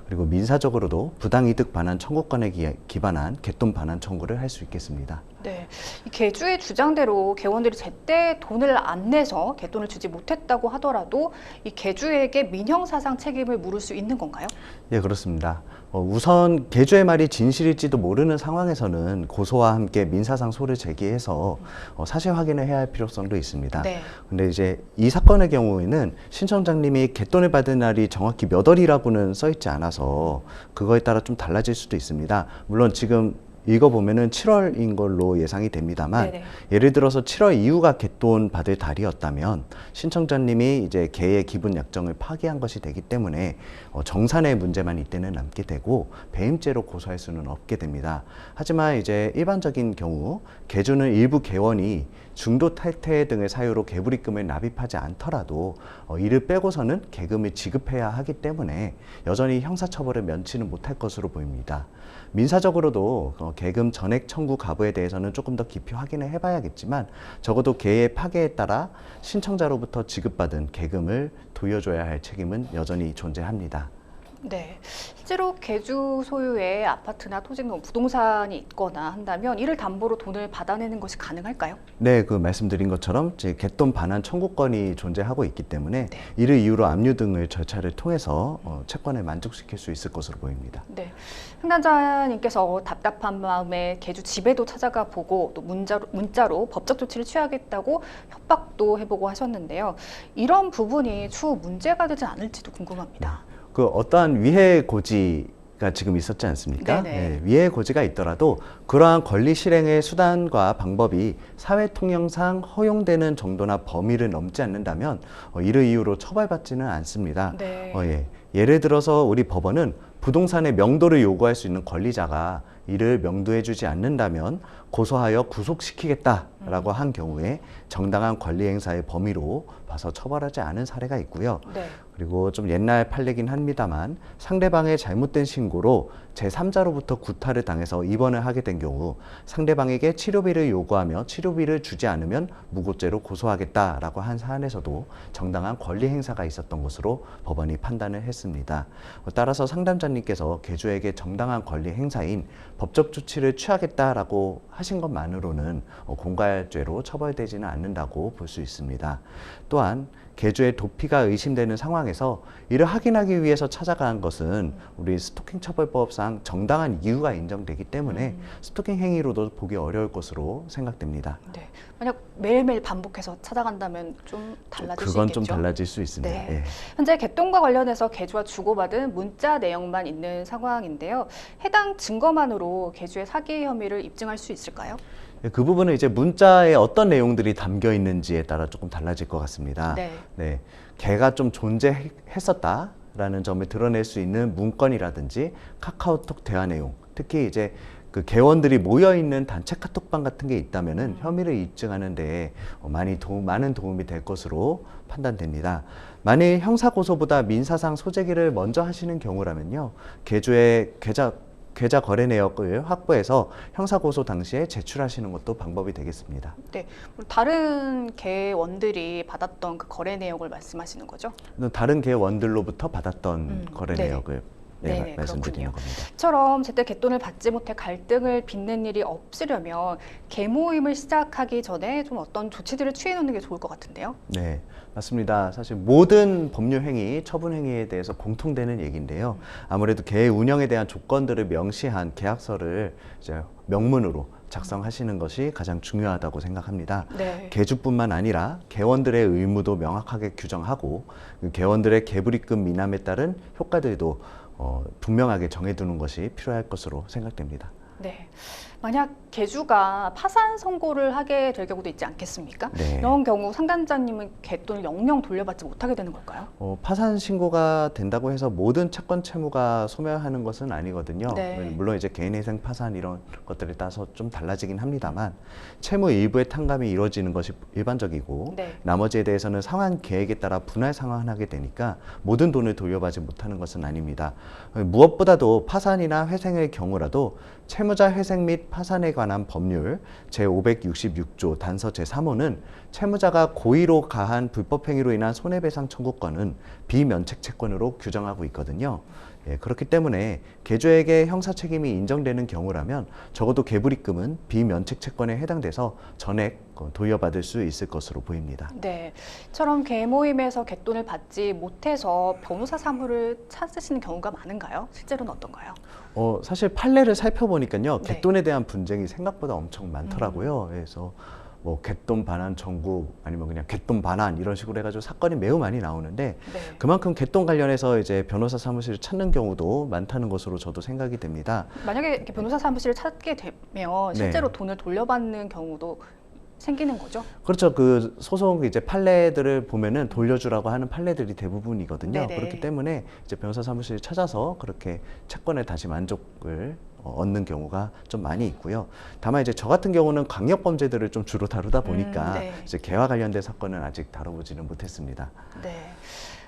그리고 민사적으로도 부당이득 반환 청구권에 기반한 갯돈 반환 청구를 할 수 있겠습니다.
네, 이 개주의 주장대로 개원들이 제때 돈을 안 내서 갯돈을 주지 못했다고 하더라도 이 개주에게 민형사상 책임을 물을 수 있는 건가요?
예, 그렇습니다. 우선 개주의 말이 진실일지도 모르는 상황에서는 고소와 함께 민사상소를 제기해서 사실 확인을 해야 할 필요성도 있습니다.
네.
근데 이제 이 사건의 경우에는 신청자님이 갯돈을 받은 날이 정확히 몇 월이라고는 써 있지 않아서 그거에 따라 좀 달라질 수도 있습니다. 물론 지금 읽어보면은 7월인 걸로 예상이 됩니다만
네네.
예를 들어서 7월 이후가 갯돈 받을 달이었다면 신청자님이 이제 개의 기분 약정을 파기한 것이 되기 때문에 정산의 문제만 이때는 남게 되고 배임죄로 고소할 수는 없게 됩니다. 하지만 이제 일반적인 경우 개주는 일부 개원이 중도 탈퇴 등의 사유로 개불입금을 납입하지 않더라도 이를 빼고서는 계금을 지급해야 하기 때문에 여전히 형사처벌을 면치는 못할 것으로 보입니다. 민사적으로도 계금 전액 청구 가부에 대해서는 조금 더 깊이 확인을 해봐야겠지만 적어도 개의 파괴에 따라 신청자로부터 지급받은 계금을 돌려줘야 할 책임은 여전히 존재합니다.
네, 실제로 개주 소유의 아파트나 토지 등 부동산이 있거나 한다면 이를 담보로 돈을 받아내는 것이 가능할까요?
네, 그 말씀드린 것처럼 이제 갯돈 반환 청구권이 존재하고 있기 때문에
네.
이를 이유로 압류 등의 절차를 통해서 채권을 만족시킬 수 있을 것으로 보입니다.
네, 상담자님께서 답답한 마음에 개주 집에도 찾아가 보고 또 문자로 법적 조치를 취하겠다고 협박도 해보고 하셨는데요. 이런 부분이 추후 문제가 되지 않을지도 궁금합니다.
그 어떠한 위해 고지가 지금 있었지 않습니까? 네, 위해 고지가 있더라도 그러한 권리 실행의 수단과 방법이 사회 통념상 허용되는 정도나 범위를 넘지 않는다면 이를 이유로 처벌받지는 않습니다.
네.
예를 들어서 우리 법원은 부동산의 명도를 요구할 수 있는 권리자가 이를 명도해주지 않는다면 고소하여 구속시키겠다라고 한 경우에 정당한 권리 행사의 범위로 봐서 처벌하지 않은 사례가 있고요.
네.
그리고 좀 옛날 판례긴 합니다만 상대방의 잘못된 신고로 제3자로부터 구타를 당해서 입원을 하게 된 경우 상대방에게 치료비를 요구하며 치료비를 주지 않으면 무고죄로 고소하겠다라고 한 사안에서도 정당한 권리 행사가 있었던 것으로 법원이 판단을 했습니다. 따라서 상담자님께서 개주에게 정당한 권리 행사인 법적 조치를 취하겠다라고 하신 것만으로는 공갈죄로 처벌되지는 않는다고 볼 수 있습니다. 또한 개주의 도피가 의심되는 상황에서 이를 확인하기 위해서 찾아간 것은 우리 스토킹 처벌법상 정당한 이유가 인정되기 때문에 스토킹 행위로도 보기 어려울 것으로 생각됩니다.
네. 만약 매일매일 반복해서 찾아간다면 좀 달라질 수
그건
있겠죠?
좀 달라질 수 있습니다.
네.
예.
현재 갯돈과 관련해서 개주와 주고받은 문자 내용만 있는 상황인데요. 해당 증거만으로 개주의 사기 혐의를 입증할 수 있을까요?
그 부분은 이제 문자에 어떤 내용들이 담겨 있는지에 따라 조금 달라질 것 같습니다.
네.
개가 좀 존재했었다라는 점을 드러낼 수 있는 문건이라든지 카카오톡 대화 내용, 특히 이제 그 개원들이 모여 있는 단체 카톡방 같은 게 있다면은 혐의를 입증하는 데 많은 도움이 될 것으로 판단됩니다. 만일 형사 고소보다 민사상 소재기를 먼저 하시는 경우라면요, 계주의 계좌 거래 내역을 확보해서 형사 고소 당시에 제출하시는 것도 방법이 되겠습니다.
네, 다른 개원들이 받았던 그 거래 내역을 말씀하시는 거죠?
다른 개원들로부터 받았던 거래
네.
내역을
네네,
말씀드리는
그렇군요.
겁니다.
처럼 제때 개돈을 받지 못해 갈등을 빚는 일이 없으려면 개모임을 시작하기 전에 좀 어떤 조치들을 취해 놓는 게 좋을 것 같은데요.
네, 맞습니다. 사실 모든 법률 행위, 처분 행위에 대해서 공통되는 얘기인데요. 아무래도 개 운영에 대한 조건들을 명시한 계약서를 이제 명문으로 작성하시는 것이 가장 중요하다고 생각합니다.
네.
개주뿐만 아니라 개원들의 의무도 명확하게 규정하고 그 개원들의 개불입금 미남에 따른 효과들도 분명하게 정해두는 것이 필요할 것으로 생각됩니다.
네. 만약 개주가 파산 선고를 하게 될 경우도 있지 않겠습니까?
네.
이런 경우 상담자님은 개돈을 영영 돌려받지 못하게 되는 걸까요?
파산 신고가 된다고 해서 모든 채권 채무가 소멸하는 것은 아니거든요.
네.
물론 이제 개인회생 파산 이런 것들에 따라서 좀 달라지긴 합니다만 채무 일부의 탕감이 이루어지는 것이 일반적이고
네.
나머지에 대해서는 상환 계획에 따라 분할 상환하게 되니까 모든 돈을 돌려받지 못하는 것은 아닙니다. 무엇보다도 파산이나 회생의 경우라도 채무자 회생 및 파산에 관한 법률 제566조 단서 제3호는 채무자가 고의로 가한 불법행위로 인한 손해배상 청구권은 비면책 채권으로 규정하고 있거든요. 예, 그렇기 때문에 개주에게 형사 책임이 인정되는 경우라면 적어도 개불입금은 비면책 채권에 해당돼서 전액 돌려받을 수 있을 것으로 보입니다.
네, 처럼 개모임에서 개돈을 받지 못해서 변호사 사무를 찾으시는 경우가 많은가요? 실제로는 어떤가요?
사실 판례를 살펴보니까요,
네.
개돈에 대한 분쟁이 생각보다 엄청 많더라고요. 그래서 뭐 개돈 반환 청구 아니면 그냥 개돈 반환 이런 식으로 해가지고 사건이 매우 많이 나오는데
네.
그만큼 개돈 관련해서 이제 변호사 사무실을 찾는 경우도 많다는 것으로 저도 생각이 됩니다.
만약에 이렇게 변호사 사무실을 찾게 되면 실제로
네.
돈을 돌려받는 경우도 생기는 거죠?
그렇죠. 그 소송 이제 판례들을 보면은 돌려주라고 하는 판례들이 대부분이거든요.
네네.
그렇기 때문에 이제 변호사 사무실을 찾아서 그렇게 채권에 다시 만족을 얻는 경우가 좀 많이 있고요. 다만 이제 저 같은 경우는 강력 범죄들을 좀 주로 다루다 보니까
네.
이제 개와 관련된 사건은 아직 다뤄보지는 못했습니다.
네.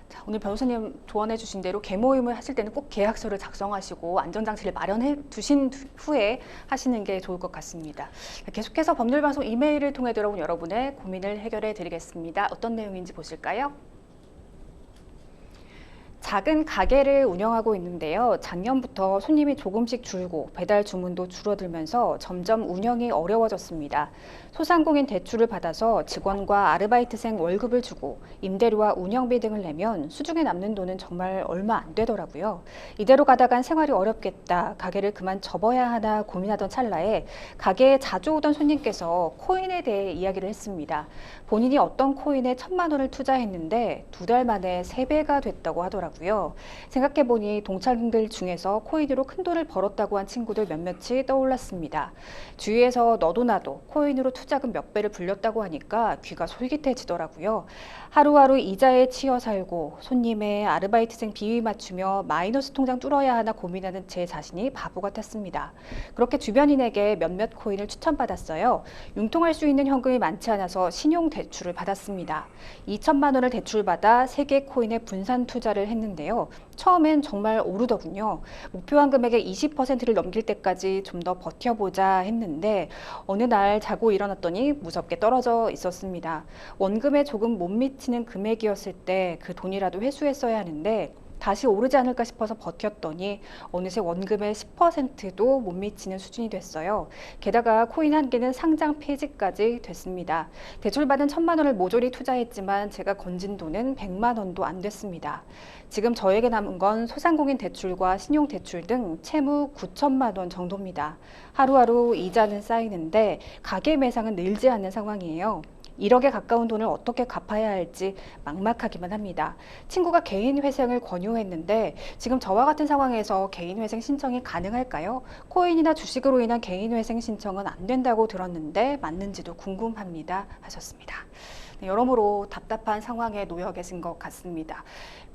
자, 오늘 변호사님 조언해 주신 대로 개모임을 하실 때는 꼭 계약서를 작성하시고 안전장치를 마련해 두신 후에 하시는 게 좋을 것 같습니다. 계속해서 법률방송 이메일을 통해 들어온 여러분의 고민을 해결해 드리겠습니다. 어떤 내용인지 보실까요? 작은 가게를 운영하고 있는데요. 작년부터 손님이 조금씩 줄고 배달 주문도 줄어들면서 점점 운영이 어려워졌습니다. 소상공인 대출을 받아서 직원과 아르바이트생 월급을 주고 임대료와 운영비 등을 내면 수중에 남는 돈은 정말 얼마 안 되더라고요. 이대로 가다간 생활이 어렵겠다, 가게를 그만 접어야 하나 고민하던 찰나에 가게에 자주 오던 손님께서 코인에 대해 이야기를 했습니다. 본인이 어떤 코인에 1,000만 원을 투자했는데 2달 만에 3배가 됐다고 하더라고요. 생각해보니 동창들 중에서 코인으로 큰 돈을 벌었다고 한 친구들 몇몇이 떠올랐습니다. 주위에서 너도 나도 코인으로 투자금 몇 배를 불렸다고 하니까 귀가 솔깃해지더라고요. 하루하루 이자에 치여 살고 손님의 아르바이트생 비위 맞추며 마이너스 통장 뚫어야 하나 고민하는 제 자신이 바보 같았습니다. 그렇게 주변인에게 몇몇 코인을 추천받았어요. 융통할 수 있는 현금이 많지 않아서 신용 대출을 받았습니다. 2,000만 원을 대출받아 3개 코인에 분산 투자를 했는데요. 처음엔 정말 오르더군요. 목표한 금액의 20%를 넘길 때까지 좀 더 버텨보자 했는데 어느 날 자고 일어났더니 무섭게 떨어져 있었습니다. 원금에 조금 못 미치는 금액이었을 때 그 돈이라도 회수했어야 하는데 다시 오르지 않을까 싶어서 버텼더니 어느새 원금의 10%도 못 미치는 수준이 됐어요. 게다가 코인 한 개는 상장 폐지까지 됐습니다. 대출받은 1,000만 원을 모조리 투자했지만 제가 건진 돈은 100만 원도 안 됐습니다. 지금 저에게 남은 건 소상공인 대출과 신용대출 등 채무 9천만 원 정도입니다. 하루하루 이자는 쌓이는데 가계 매상은 늘지 않는 상황이에요. 1억에 가까운 돈을 어떻게 갚아야 할지 막막하기만 합니다. 친구가 개인 회생을 권유했는데 지금 저와 같은 상황에서 개인 회생 신청이 가능할까요? 코인이나 주식으로 인한 개인 회생 신청은 안 된다고 들었는데 맞는지도 궁금합니다. 하셨습니다. 네, 여러모로 답답한 상황에 놓여 계신 것 같습니다.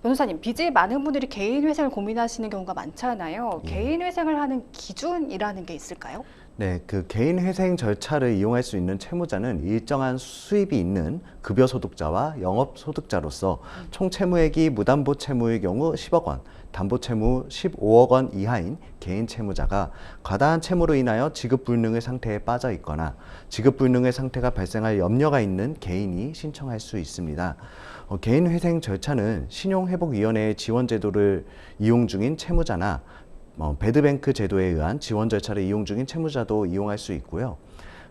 변호사님, 빚이 많은 분들이 개인 회생을 고민하시는 경우가 많잖아요.
예.
개인 회생을 하는 기준이라는 게 있을까요?
네, 그 개인 회생 절차를 이용할 수 있는 채무자는 일정한 수입이 있는 급여소득자와 영업소득자로서 총 채무액이 무담보 채무의 경우 10억 원, 담보 채무 15억 원 이하인 개인 채무자가 과다한 채무로 인하여 지급불능의 상태에 빠져 있거나 지급불능의 상태가 발생할 염려가 있는 개인이 신청할 수 있습니다. 개인 회생 절차는 신용회복위원회의 지원제도를 이용 중인 채무자나 배드뱅크 제도에 의한 지원 절차를 이용 중인 채무자도 이용할 수 있고요.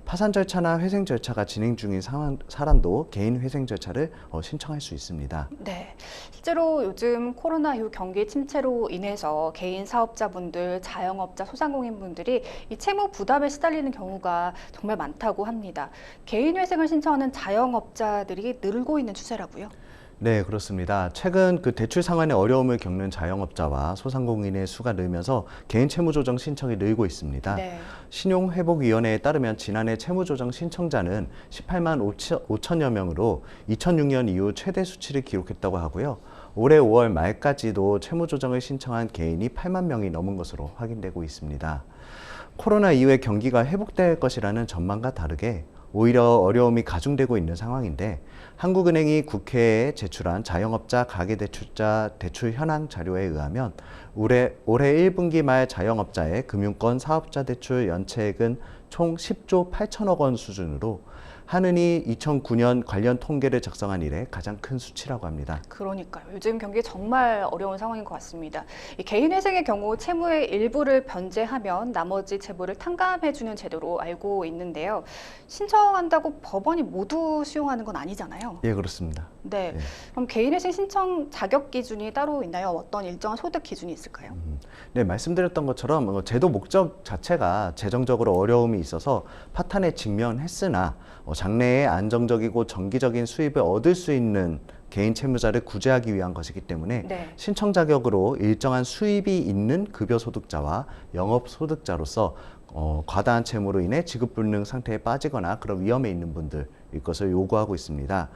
파산 절차나 회생 절차가 진행 중인 사람도 개인 회생 절차를 신청할 수 있습니다.
네, 실제로 요즘 코로나19 경기 침체로 인해서 개인 사업자분들, 자영업자, 소상공인분들이 이 채무 부담에 시달리는 경우가 정말 많다고 합니다. 개인 회생을 신청하는 자영업자들이 늘고 있는 추세라고요?
네, 그렇습니다. 최근 그 대출 상환에 어려움을 겪는 자영업자와 소상공인의 수가 늘면서 개인 채무조정 신청이 늘고 있습니다.
네.
신용회복위원회에 따르면 지난해 채무조정 신청자는 18만 5천여 명으로 2006년 이후 최대 수치를 기록했다고 하고요. 올해 5월 말까지도 채무조정을 신청한 개인이 8만 명이 넘은 것으로 확인되고 있습니다. 코로나 이후에 경기가 회복될 것이라는 전망과 다르게 오히려 어려움이 가중되고 있는 상황인데 한국은행이 국회에 제출한 자영업자 가계대출자 대출 현황 자료에 의하면 올해 1분기 말 자영업자의 금융권 사업자 대출 연체액은 총 10조 8천억 원 수준으로 한은이 2009년 관련 통계를 작성한 이래 가장 큰 수치라고 합니다.
그러니까요. 요즘 경기 정말 어려운 상황인 것 같습니다. 이 개인 회생의 경우 채무의 일부를 변제하면 나머지 채무를 탕감해주는 제도로 알고 있는데요. 신청한다고 법원이 모두 수용하는 건 아니잖아요.
예, 그렇습니다.
네.
예.
그럼 개인 회생 신청 자격 기준이 따로 있나요? 어떤 일정한 소득 기준이 있을까요?
네, 말씀드렸던 것처럼 제도 목적 자체가 재정적으로 어려움이 있어서 파탄에 직면했으나 장래에 안정적이고 정기적인 수입을 얻을 수 있는 개인 채무자를 구제하기 위한 것이기 때문에
네.
신청 자격으로 일정한 수입이 있는 급여소득자와 영업소득자로서 과다한 채무로 인해 지급불능 상태에 빠지거나 그런 위험에 있는 분들일 것을 요구하고 있습니다.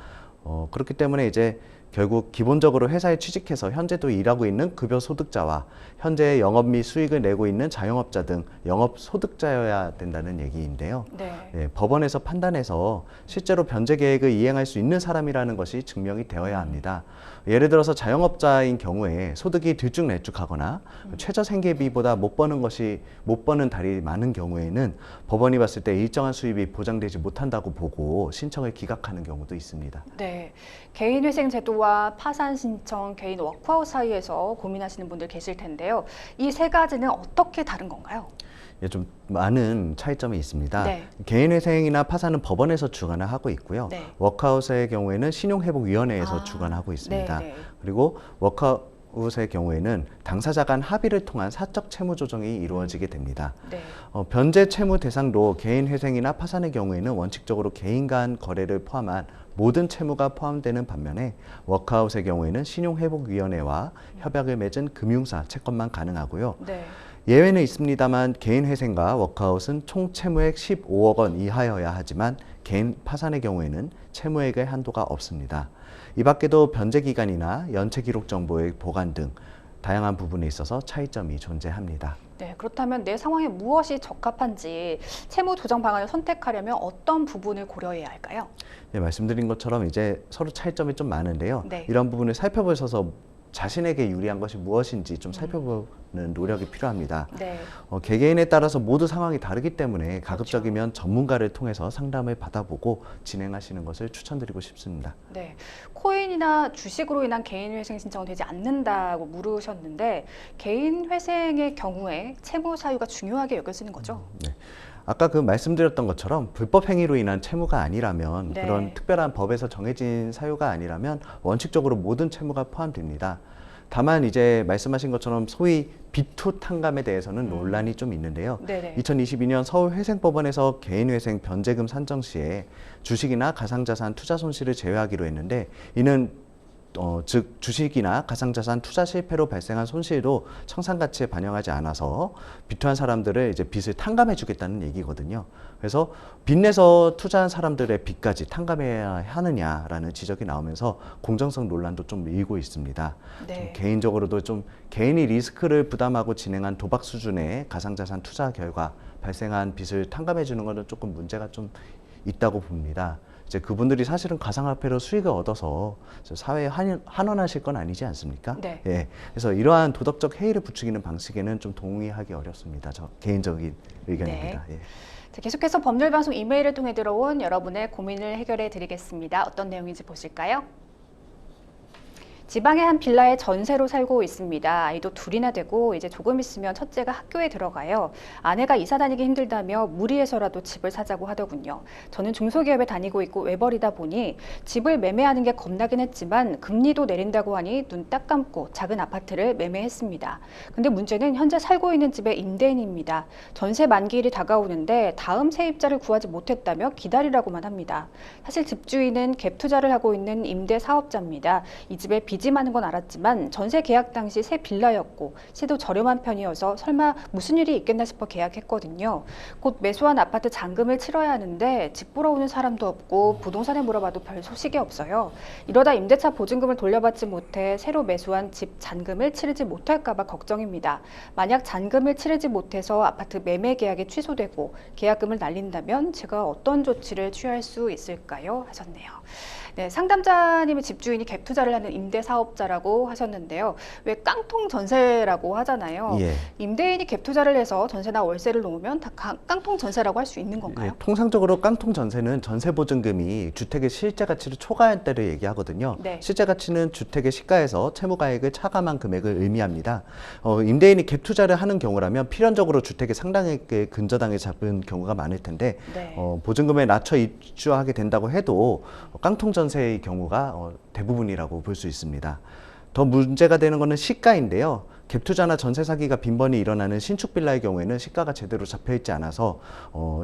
그렇기 때문에 이제 결국 기본적으로 회사에 취직해서 현재도 일하고 있는 급여소득자와 현재 영업 및 수익을 내고 있는 자영업자 등 영업소득자여야 된다는 얘기인데요.
네.
예, 법원에서 판단해서 실제로 변제 계획을 이행할 수 있는 사람이라는 것이 증명이 되어야 합니다. 예를 들어서 자영업자인 경우에 소득이 들쭉날쭉하거나 최저 생계비보다 못 버는 달이 많은 경우에는 법원이 봤을 때 일정한 수입이 보장되지 못한다고 보고 신청을 기각하는 경우도 있습니다.
네. 개인 회생 제도와 파산 신청, 개인 워크아웃 사이에서 고민하시는 분들 계실 텐데요. 이 세 가지는 어떻게 다른 건가요?
예, 좀 많은 차이점이 있습니다.
네.
개인 회생이나 파산은 법원에서 주관을 하고 있고요.
네.
워크아웃의 경우에는 신용회복위원회에서
아,
주관하고 있습니다.
네, 네.
그리고 워크아웃의 경우에는 당사자 간 합의를 통한 사적 채무 조정이 이루어지게 됩니다.
네.
변제 채무 대상도 개인 회생이나 파산의 경우에는 원칙적으로 개인 간 거래를 포함한 모든 채무가 포함되는 반면에 워크아웃의 경우에는 신용회복위원회와 협약을 맺은 금융사 채권만 가능하고요.
네.
예외는 있습니다만 개인 회생과 워크아웃은 총 채무액 15억 원 이하여야 하지만 개인 파산의 경우에는 채무액의 한도가 없습니다. 이 밖에도 변제 기간이나 연체 기록 정보의 보관 등 다양한 부분에 있어서 차이점이 존재합니다.
네, 그렇다면 내 상황에 무엇이 적합한지 채무 조정 방안을 선택하려면 어떤 부분을 고려해야 할까요?
네, 말씀드린 것처럼 이제 서로 차이점이 좀 많은데요.
네.
이런 부분을 살펴보셔서 자신에게 유리한 것이 무엇인지 좀 살펴보는 노력이 필요합니다.
네.
개개인에 따라서 모두 상황이 다르기 때문에 가급적이면 전문가를 통해서 상담을 받아보고 진행하시는 것을 추천드리고 싶습니다.
네. 코인이나 주식으로 인한 개인 회생 신청은 되지 않는다고 물으셨는데 개인 회생의 경우에 채무 사유가 중요하게 여겨지는 거죠?
네. 아까 그 말씀드렸던 것처럼 불법 행위로 인한 채무가 아니라면
네.
그런 특별한 법에서 정해진 사유가 아니라면 원칙적으로 모든 채무가 포함됩니다. 다만 이제 말씀하신 것처럼 소위 B2 탕감에 대해서는 논란이 좀 있는데요.
네네.
2022년 서울회생법원에서 개인회생 변제금 산정 시에 주식이나 가상자산 투자 손실을 제외하기로 했는데, 이는 즉 주식이나 가상자산 투자 실패로 발생한 손실도 청산가치에 반영하지 않아서 비투한 사람들을 이제 빚을 탕감해주겠다는 얘기거든요. 그래서 빚내서 투자한 사람들의 빚까지 탕감해야 하느냐라는 지적이 나오면서 공정성 논란도 좀 일고 있습니다.
네.
좀 개인적으로도 좀 개인이 리스크를 부담하고 진행한 도박 수준의 가상자산 투자 결과 발생한 빚을 탕감해주는 것은 조금 문제가 좀 있다고 봅니다. 이제 그분들이 사실은 가상화폐로 수익을 얻어서 사회에 환원하실 건 아니지 않습니까?
네.
예. 그래서 이러한 도덕적 해이를 부추기는 방식에는 좀 동의하기 어렵습니다. 저 개인적인 의견입니다. 예.
자, 계속해서 법률방송 이메일을 통해 들어온 여러분의 고민을 해결해 드리겠습니다. 어떤 내용인지 보실까요? 지방의 한 빌라에 전세로 살고 있습니다. 아이도 둘이나 되고 이제 조금 있으면 첫째가 학교에 들어가요. 아내가 이사 다니기 힘들다며 무리해서라도 집을 사자고 하더군요. 저는 중소기업에 다니고 있고 외벌이다 보니 집을 매매하는 게 겁나긴 했지만 금리도 내린다고 하니 눈 딱 감고 작은 아파트를 매매했습니다. 근데 문제는 현재 살고 있는 집의 임대인입니다. 전세 만기일이 다가오는데 다음 세입자를 구하지 못했다며 기다리라고만 합니다. 사실 집주인은 갭 투자를 하고 있는 임대 사업자입니다. 이 집에 빚이 많은 건 알았지만 전세 계약 당시 새 빌라였고 시도 저렴한 편이어서 설마 무슨 일이 있겠나 싶어 계약했거든요. 곧 매수한 아파트 잔금을 치러야 하는데 집 보러 오는 사람도 없고 부동산에 물어봐도 별 소식이 없어요. 이러다 임대차 보증금을 돌려받지 못해 새로 매수한 집 잔금을 치르지 못할까 봐 걱정입니다. 만약 잔금을 치르지 못해서 아파트 매매 계약이 취소되고 계약금을 날린다면 제가 어떤 조치를 취할 수 있을까요? 하셨네요. 네, 상담자님의 집주인이 갭 투자를 하는 임대 사업자라고 하셨는데요. 왜 깡통 전세라고 하잖아요.
예.
임대인이 갭 투자를 해서 전세나 월세를 놓으면 다 깡통 전세라고 할 수 있는 건가요?
예, 통상적으로 깡통 전세는 전세 보증금이 주택의 실제 가치를 초과할 때를 얘기하거든요.
네.
실제 가치는 주택의 시가에서 채무가액을 차감한 금액을 의미합니다. 임대인이 갭 투자를 하는 경우라면 필연적으로 주택의 상당액의 근저당을 잡은 경우가 많을 텐데
네.
보증금에 낮춰 입주하게 된다고 해도 깡통 전세의 경우가 대부분이라고 볼 수 있습니다. 더 문제가 되는 것은 시가인데요. 갭 투자나 전세 사기가 빈번히 일어나는 신축 빌라의 경우에는 시가가 제대로 잡혀 있지 않아서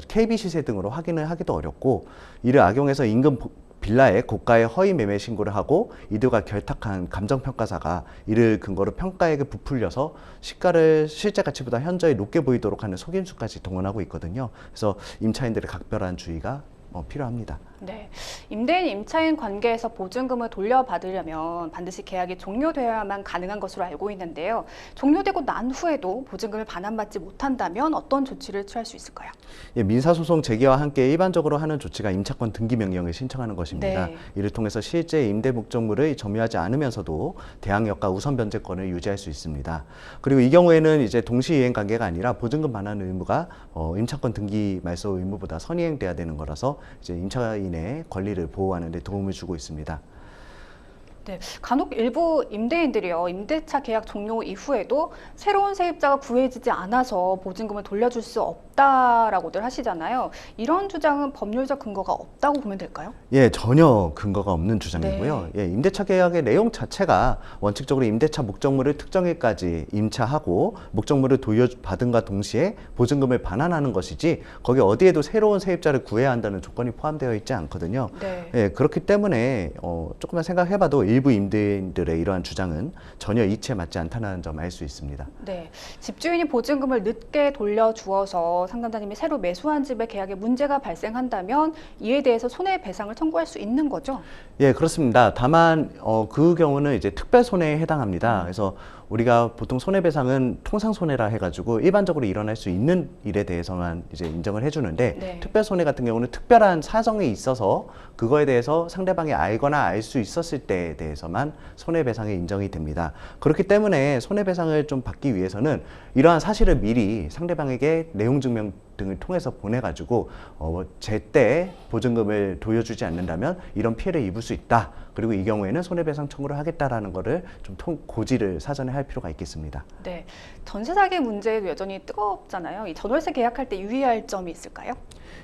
KB 시세 등으로 확인을 하기도 어렵고, 이를 악용해서 인근 빌라에 고가의 허위 매매 신고를 하고 이들과 결탁한 감정평가사가 이를 근거로 평가액을 부풀려서 시가를 실제 가치보다 현저히 높게 보이도록 하는 속임수까지 동원하고 있거든요. 그래서 임차인들의 각별한 주의가 필요합니다.
네, 임대인 임차인 관계에서 보증금을 돌려받으려면 반드시 계약이 종료되어야만 가능한 것으로 알고 있는데요. 종료되고 난 후에도 보증금을 반환받지 못한다면 어떤 조치를 취할 수 있을까요?
예, 민사소송 제기와 함께 일반적으로 하는 조치가 임차권 등기 명령을 신청하는 것입니다.
네.
이를 통해서 실제 임대 목적물을 점유하지 않으면서도 대항력과 우선 변제권을 유지할 수 있습니다. 그리고 이 경우에는 이제 동시이행 관계가 아니라 보증금 반환 의무가 임차권 등기 말소 의무보다 선이행돼야 되는 거라서 이제 임차인의 권리를 보호하는 데 도움을 주고 있습니다.
네, 간혹 일부 임대인들이요, 임대차 계약 종료 이후에도 새로운 세입자가 구해지지 않아서 보증금을 돌려줄 수 없다라고들 하시잖아요. 이런 주장은 법률적 근거가 없다고 보면 될까요?
예, 전혀 근거가 없는 주장이고요.
네.
예, 임대차 계약의 내용 자체가 원칙적으로 임대차 목적물을 특정일까지 임차하고 목적물을 돌려받은과 동시에 보증금을 반환하는 것이지 거기 어디에도 새로운 세입자를 구해야 한다는 조건이 포함되어 있지 않거든요.
네.
예, 그렇기 때문에 조금만 생각해봐도 일부 임대인들의 이러한 주장은 전혀 이치에 맞지 않다는 점 알 수 있습니다.
네, 집주인이 보증금을 늦게 돌려주어서 상담자님이 새로 매수한 집의 계약에 문제가 발생한다면 이에 대해서 손해배상을 청구할 수 있는 거죠?
예, 그렇습니다. 다만 그 경우는 이제 특별 손해에 해당합니다. 그래서 우리가 보통 손해배상은 통상 손해라 해가지고 일반적으로 일어날 수 있는 일에 대해서만 이제 인정을 해주는데,
네.
특별 손해 같은 경우는 특별한 사정이 있어서 그거에 대해서 상대방이 알거나 알 수 있었을 때에 대해서만 손해배상이 인정이 됩니다. 그렇기 때문에 손해배상을 좀 받기 위해서는 이러한 사실을 미리 상대방에게 내용 증명 등을 통해서 보내가지고 제때 보증금을 돌려주지 않는다면 이런 피해를 입을 수 있다. 그리고 이 경우에는 손해배상 청구를 하겠다라는 거를 좀 고지를 사전에 할 필요가 있겠습니다.
네, 전세 사기 문제도 여전히 뜨겁잖아요. 이 전월세 계약할 때 유의할 점이 있을까요?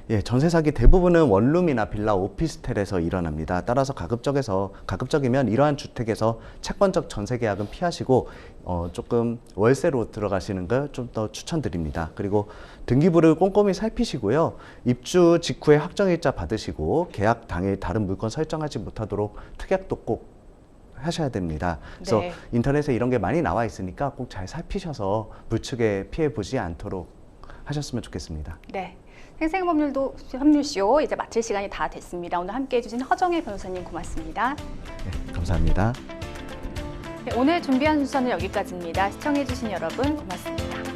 예, 전세 사기 대부분은 원룸이나 빌라, 오피스텔에서 일어납니다. 따라서 가급적이면 이러한 주택에서 채권적 전세 계약은 피하시고 조금 월세로 들어가시는 걸 좀 더 추천드립니다. 그리고 등기부를 꼼꼼히 살피시고요. 입주 직후에 확정일자 받으시고 계약 당일 다른 물건 설정하지 못하도록 특약도 꼭 하셔야 됩니다. 그래서
네.
인터넷에 이런 게 많이 나와 있으니까 꼭 잘 살피셔서 불측에 피해 보지 않도록 하셨으면 좋겠습니다.
네. 생생법률도 법률쇼 이제 마칠 시간이 다 됐습니다. 오늘 함께해 주신 허정혜 변호사님 고맙습니다.
네, 감사합니다.
네, 오늘 준비한 순서는 여기까지입니다. 시청해 주신 여러분 고맙습니다.